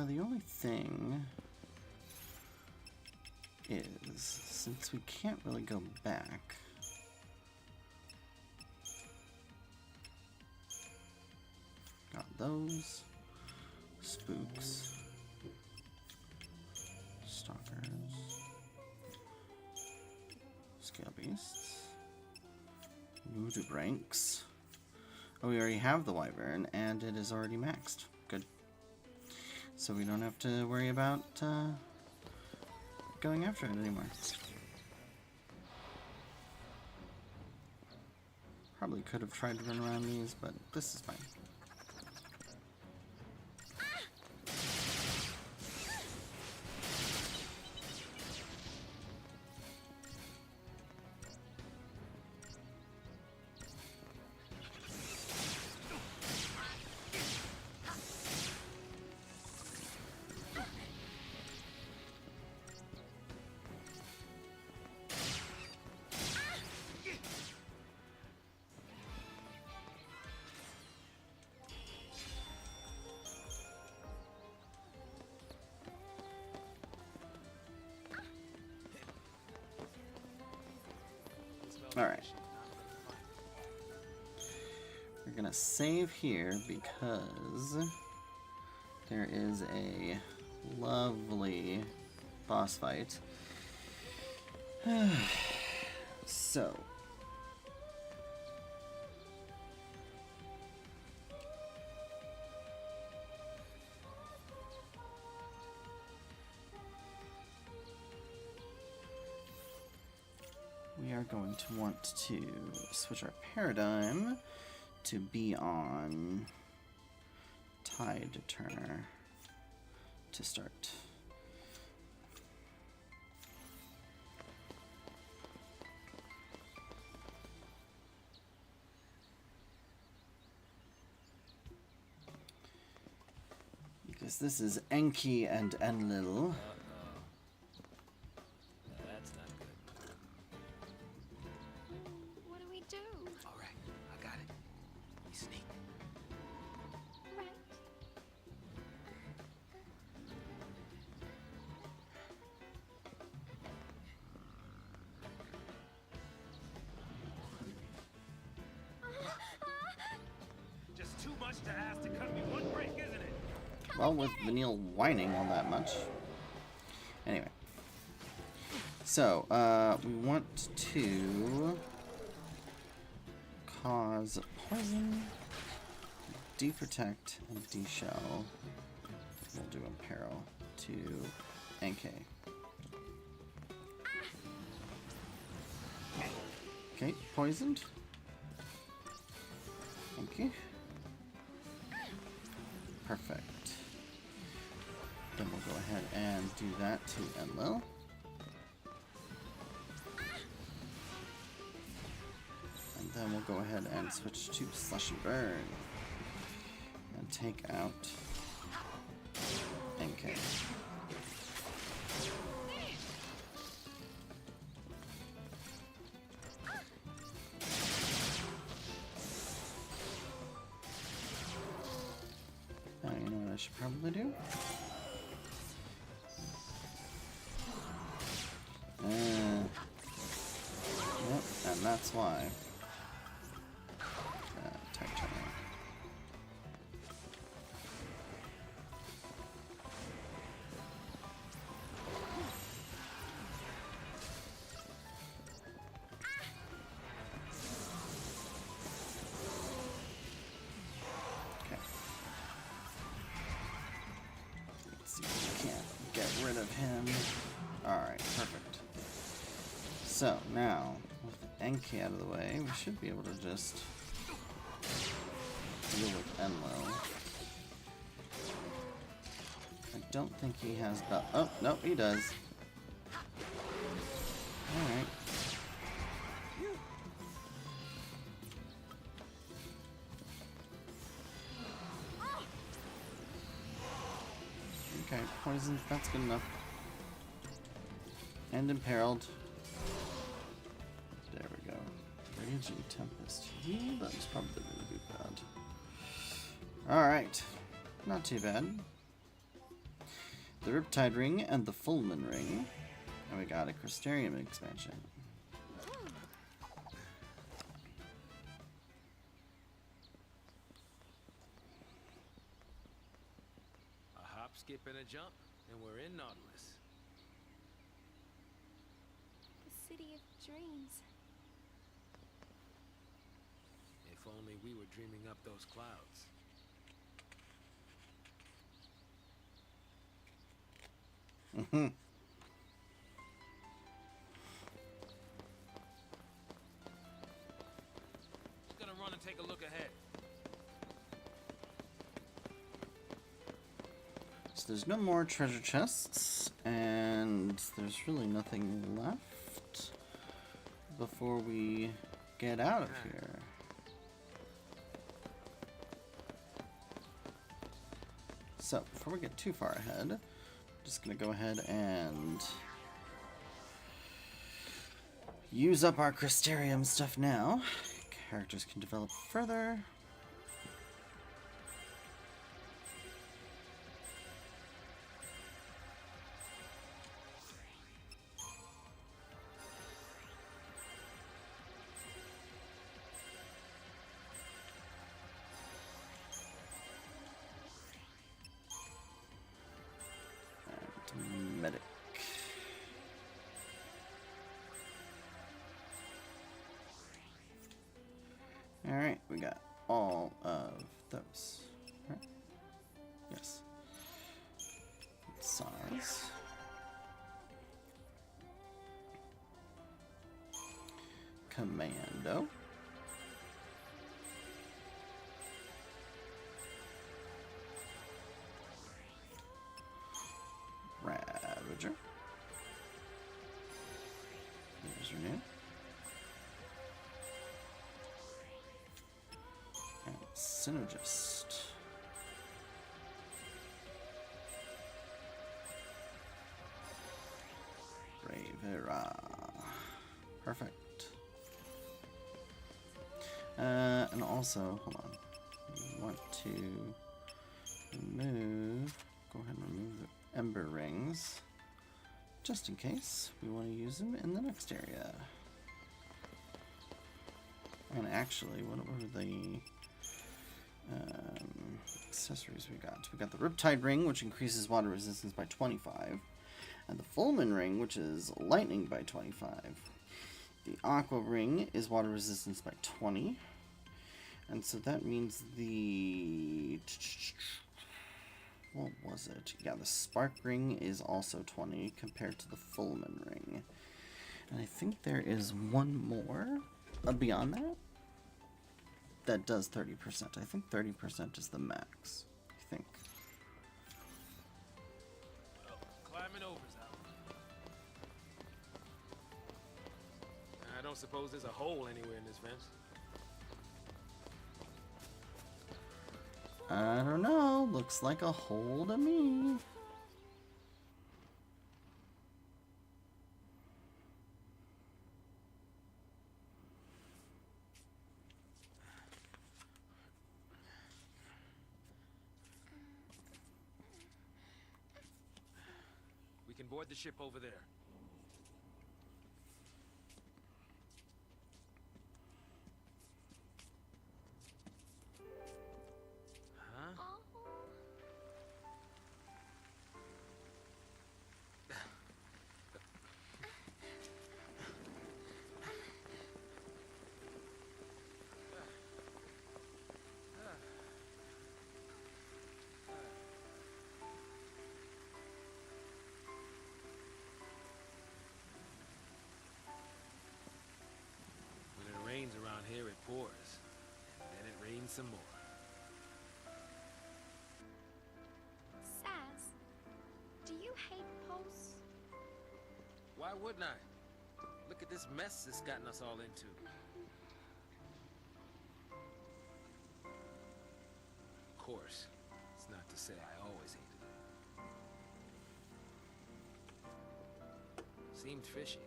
[SPEAKER 1] The only thing is, since we can't really go back, got those spooks, stalkers, scale beasts, nudibranchs. Oh, we already have the wyvern, and it is already maxed. Good. So we don't have to worry about going after it anymore. Probably could have tried to run around these, but this is fine. Alright. We're gonna save here because there is a lovely boss fight. So. We are going to want to switch our paradigm to be on Tide Turner to start. Because this is Enki and Enlil.
[SPEAKER 9] bitch to ask to cut me one break, isn't it?
[SPEAKER 1] Well, with Vanille whining all that much. Anyway. So, we want to cause poison, deprotect, and deshell. We'll do imperil to NK. Okay, poisoned. Thank you. Perfect. Then we'll go ahead and do that to Enlil. And then we'll go ahead and switch to Slash and Burn. And take out NK. Now you know what I should probably do? Yep, and that's why. Type channel. Okay. Let's see if we can't get rid of him. Alright, perfect. So, now, with NK out of the way, we should be able to just deal with Enlil. I don't think he has belt. Oh, no, he does. Alright. Okay, poison, that's good enough. And imperiled. There we go. Raging Tempest. That's probably really bad. Alright. Not too bad. The Riptide Ring and the Fulman Ring. And we got a Crystarium expansion.
[SPEAKER 9] A hop, skip, and a jump, and we're in Nautilus.
[SPEAKER 6] The city of dreams.
[SPEAKER 9] If only we were dreaming up those clouds.
[SPEAKER 1] Mm-hmm.
[SPEAKER 9] Just gonna run and take a look ahead.
[SPEAKER 1] So there's no more treasure chests, and there's really nothing left before we get out of here. So, before we get too far ahead, I'm just gonna go ahead and use up our crystarium stuff now. Characters can develop further. Medic. Alright, we got all of those. Right? Yes. Sazh. Commando. Ravager. There's your name. And Synergist. Bravera. Perfect. And also, hold on. We want to remove, go ahead and remove the Ember Rings, just in case we want to use them in the next area. And actually, what were the Accessories we got. We got the Riptide Ring, which increases water resistance by 25. And the Fulmin Ring, which is lightning by 25. The Aqua Ring is water resistance by 20. And so that means the... What was it? Yeah, the Spark Ring is also 20 compared to the Fulmin Ring. And I think there is one more beyond that that does 30%. I think 30% is the max. I think.
[SPEAKER 9] Well, climbing over's out. I don't suppose there's a hole anywhere in this fence.
[SPEAKER 1] I don't know. Looks like a hole to me.
[SPEAKER 9] We can board the ship over there. Huh? When it rains around here, it pours. And then it rains some more.
[SPEAKER 6] Sazh, do you hate Pulse?
[SPEAKER 9] Why wouldn't I? Look at this mess it's gotten us all into. Of course, it's not to say I always hated it. Seemed fishy.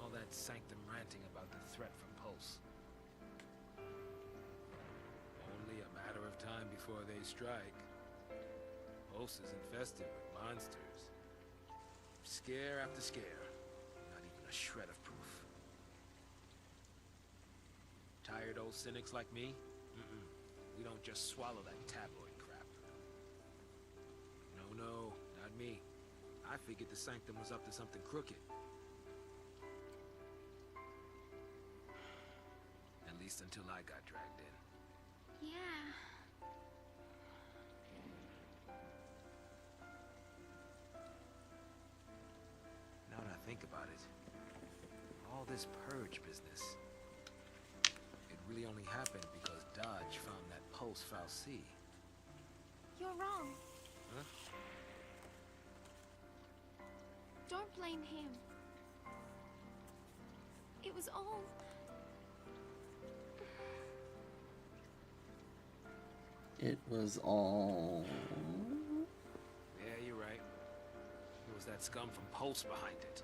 [SPEAKER 9] All that sanctum ranting about the threat from Pulse. Only a matter of time before they strike. Pulse is infested with monsters. Scare after scare. Not even a shred of proof. Tired old cynics like me? Mm-mm. We don't just swallow that tabloid crap. No, not me. I figured the Sanctum was up to something crooked. At least until I got dragged in.
[SPEAKER 6] Yeah.
[SPEAKER 9] Now that I think about it, all this purge business, it really only happened because Dodge found that Pulse Fal'Cie.
[SPEAKER 6] You're wrong.
[SPEAKER 9] Huh?
[SPEAKER 6] Don't blame him. It was all...
[SPEAKER 1] It was all...
[SPEAKER 9] Yeah, you're right. It was that scum from Pulse behind it.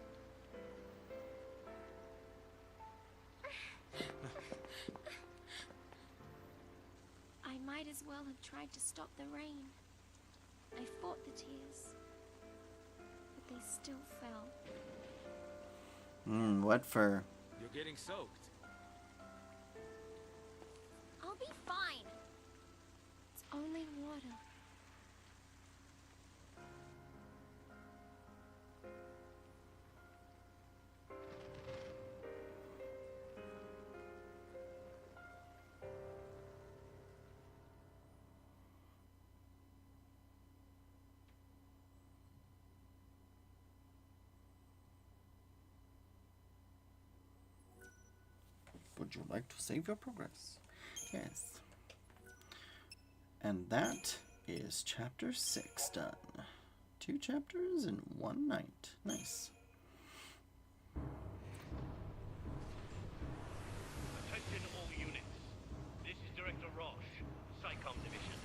[SPEAKER 6] I might as well have tried to stop the rain. I fought the tears, but they still fell.
[SPEAKER 1] Wet fur.
[SPEAKER 9] You're getting soaked.
[SPEAKER 6] I'll be fine. It's only water.
[SPEAKER 1] Would you like to save your progress? Yes. And that is chapter 6 done. 2 chapters in 1 night. Nice.
[SPEAKER 8] Attention all units. This is Director Roche, SciComm Division.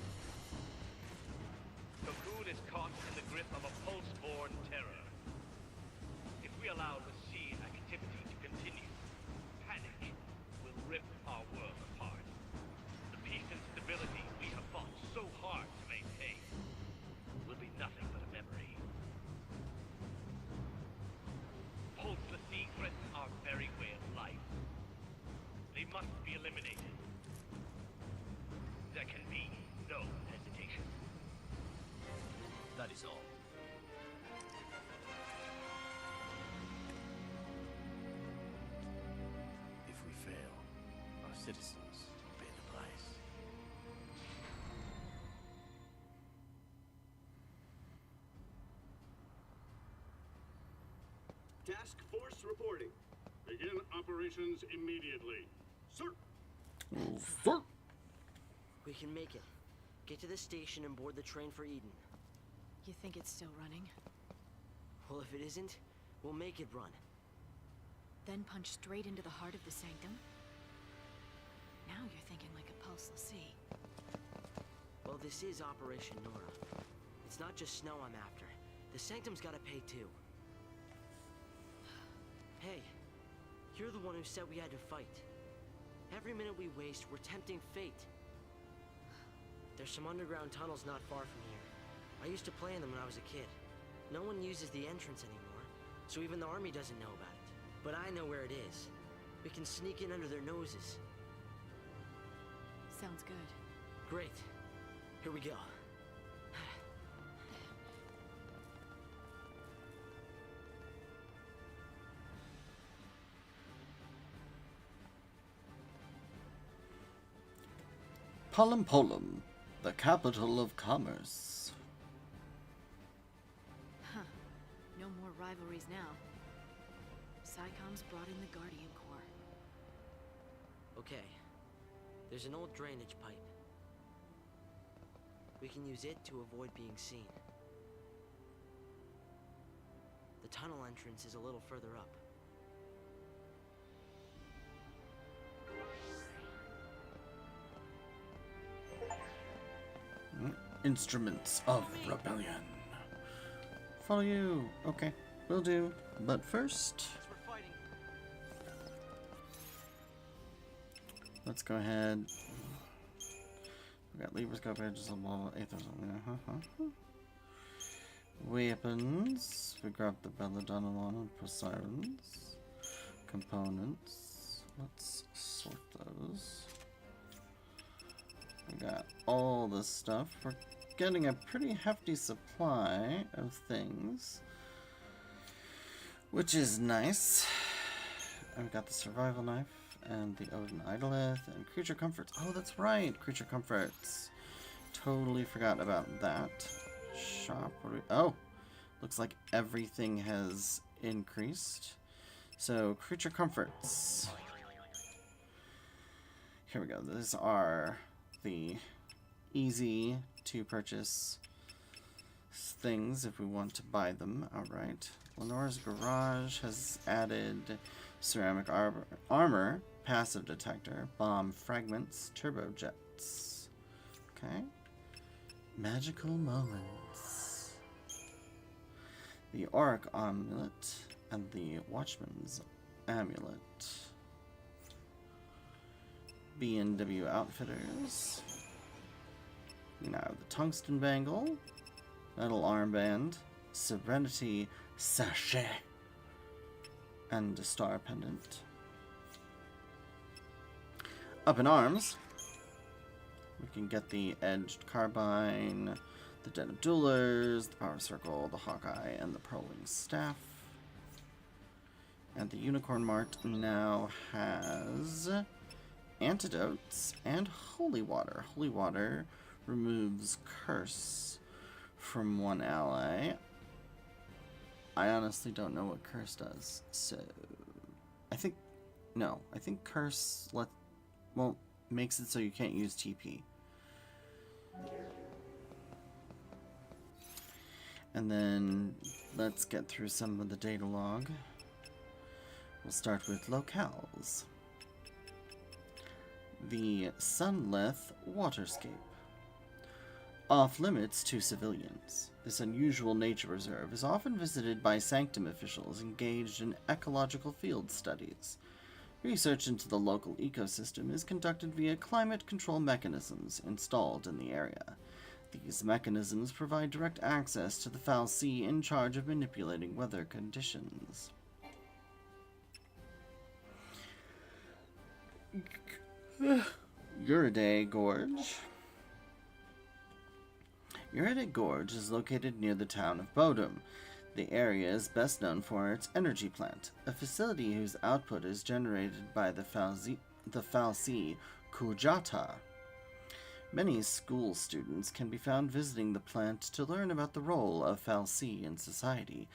[SPEAKER 8] Cocoon is caught in the grip of a pulse-borne terror. If we allow the sea activity to continue, panic will rip our world apart. The peace and stability we have fought so hard to maintain will be nothing but a memory.
[SPEAKER 10] citizens pay the price.
[SPEAKER 11] Task force reporting. Begin operations immediately. Sir!
[SPEAKER 1] Sir.
[SPEAKER 3] We can make it. Get to the station and board the train for Eden.
[SPEAKER 2] You think it's still running?
[SPEAKER 3] Well, if it isn't, we'll make it run.
[SPEAKER 2] Then punch straight into the heart of the Sanctum? Now you're thinking like a pulseless sea.
[SPEAKER 3] Well, this is Operation Nora. It's not just Snow I'm after. The Sanctum's gotta pay too. Hey, you're the one who said we had to fight. Every minute we waste, we're tempting fate. There's some underground tunnels not far from here. I used to play in them when I was a kid. No one uses the entrance anymore, so even the army doesn't know about it. But I know where it is. We can sneak in under their noses.
[SPEAKER 2] Sounds good.
[SPEAKER 3] Great. Here we go.
[SPEAKER 1] Polympolum, the capital of commerce.
[SPEAKER 2] Huh. No more rivalries now. Psychom's brought in the Guardian Corps.
[SPEAKER 3] Okay. There's an old drainage pipe. We can use it to avoid being seen. The tunnel entrance is a little further up.
[SPEAKER 1] Instruments of rebellion. Follow you. Okay, will do. But first, let's go ahead. We got Libra scope edges of level 8,000. Weapons. We grabbed the Belladonna and Poseidons. Components. Let's sort those. We got all this stuff. We're getting a pretty hefty supply of things, which is nice. And we got the survival knife and the Odin Idolith and creature comforts. Oh, that's right, creature comforts. Totally forgot about that. Shop. What do we, oh, looks like everything has increased. So creature comforts. Here we go. These are the easy to purchase things if we want to buy them outright. Lenore's Garage has added ceramic armor, passive detector, bomb fragments, turbojets. Okay. Magical moments. The Auric Amulet and the Watchman's Amulet. B&W Outfitters. We now have the Tungsten Bangle, Metal Armband, Serenity Sachet, and a Star Pendant. Up in arms, we can get the Edged Carbine, the Den of Duelers, the Power Circle, the Hawkeye, and the Prowling Staff. And the Unicorn Mart now has antidotes and holy water. Holy water removes curse from one ally. I honestly don't know what curse does, so I think curse makes it so you can't use TP. And then let's get through some of the data log. We'll start with locales. The Sunleth Waterscape. Off limits to civilians, this unusual nature reserve is often visited by Sanctum officials engaged in ecological field studies. Research into the local ecosystem is conducted via climate control mechanisms installed in the area. These mechanisms provide direct access to the Foul Sea in charge of manipulating weather conditions. Uriday Gorge. Uriday Gorge is located near the town of Bodum. The area is best known for its energy plant, a facility whose output is generated by the the fal'Cie Kujata. Many school students can be found visiting the plant to learn about the role of fal'Cie in society,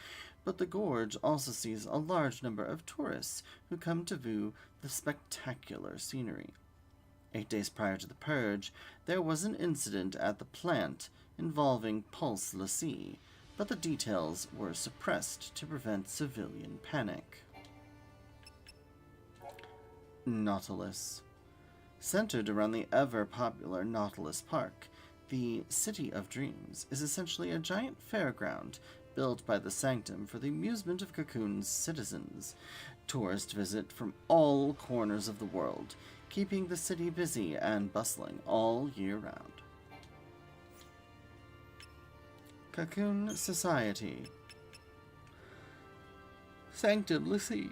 [SPEAKER 1] but the gorge also sees a large number of tourists who come to view the spectacular scenery. 8 days prior to the purge, there was an incident at the plant involving Pulse l'Cie, but the details were suppressed to prevent civilian panic. Nautilus. Centered around the ever-popular Nautilus Park, the City of Dreams is essentially a giant fairground built by the Sanctum for the amusement of Cocoon's citizens. Tourists visit from all corners of the world, keeping the city busy and bustling all year round. Cocoon Society. Sanctum l'Cie.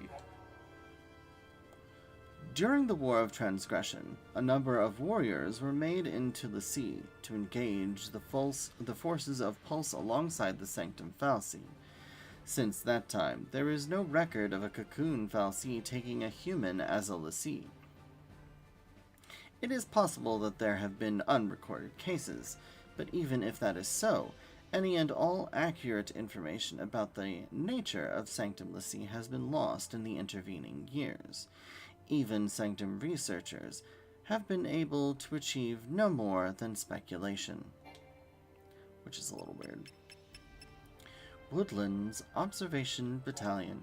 [SPEAKER 1] During the War of Transgression, a number of warriors were made into l'Cie to engage the forces of Pulse alongside the Sanctum fal'Cie. Since that time, there is no record of a Cocoon fal'Cie taking a human as a l'Cie. It is possible that there have been unrecorded cases, but even if that is so, any and all accurate information about the nature of Sanctum l'Cie has been lost in the intervening years. Even Sanctum researchers have been able to achieve no more than speculation. Which is a little weird. Woodlands Observation Battalion.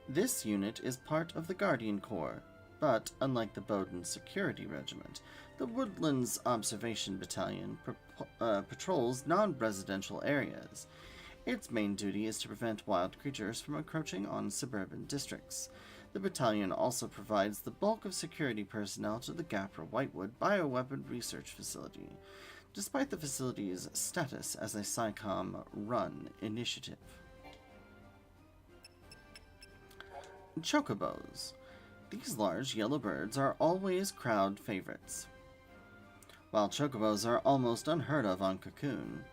[SPEAKER 1] This unit is part of the Guardian Corps, but unlike the Bowden Security Regiment, the Woodlands Observation Battalion patrols non-residential areas. Its main duty is to prevent wild creatures from encroaching on suburban districts. The battalion also provides the bulk of security personnel to the Gapra Whitewood bioweapon research facility, despite the facility's status as a SciComm-run initiative. Chocobos. These large yellow birds are always crowd favorites. While chocobos are almost unheard of on Cocoon,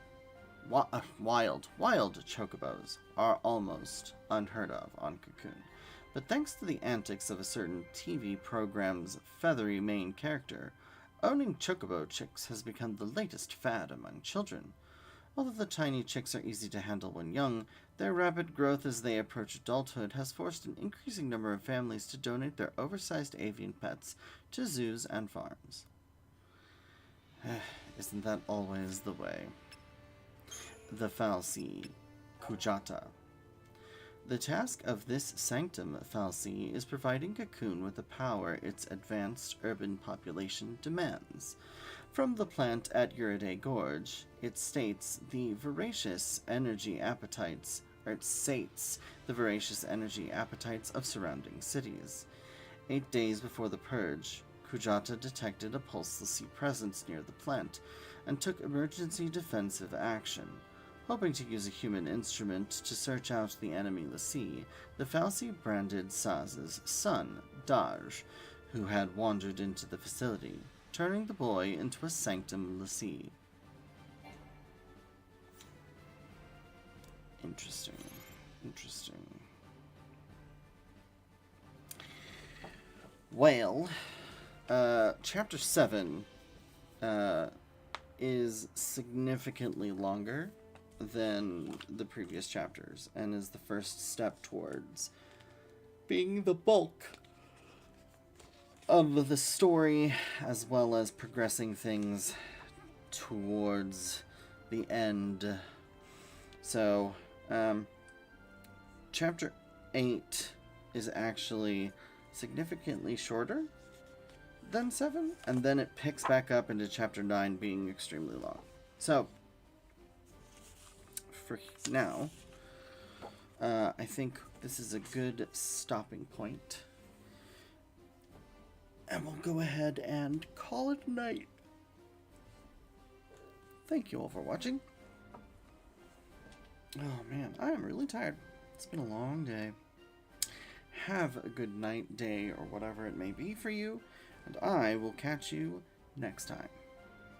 [SPEAKER 1] wild chocobos are almost unheard of on Cocoon. But thanks to the antics of a certain TV program's feathery main character, owning chocobo chicks has become the latest fad among children. Although the tiny chicks are easy to handle when young, their rapid growth as they approach adulthood has forced an increasing number of families to donate their oversized avian pets to zoos and farms. Isn't that always the way? The fal'Cie Kujata. The task of this Sanctum fal'Cie is providing Cocoon with the power its advanced urban population demands. From the plant at Uriday Gorge, it states the voracious energy appetites, or it sates the voracious energy appetites of surrounding cities. 8 days before the purge, Kujata detected a Pulse l'Cie presence near the plant and took emergency defensive action. Hoping to use a human instrument to search out the enemy l'Cie, the fal'Cie branded Sazh's son, Daj, who had wandered into the facility, turning the boy into a Sanctum l'Cie. Interesting. Well, Chapter 7 is significantly longer than the previous chapters and is the first step towards being the bulk of the story, as well as progressing things towards the end. So, Chapter 8 is actually significantly shorter than 7, and then it picks back up into Chapter 9 being extremely long. So, for now, I think this is a good stopping point. And we'll go ahead and call it a night. Thank you all for watching. Oh man, I am really tired. It's been a long day. Have a good night, day, or whatever it may be for you, and I will catch you next time.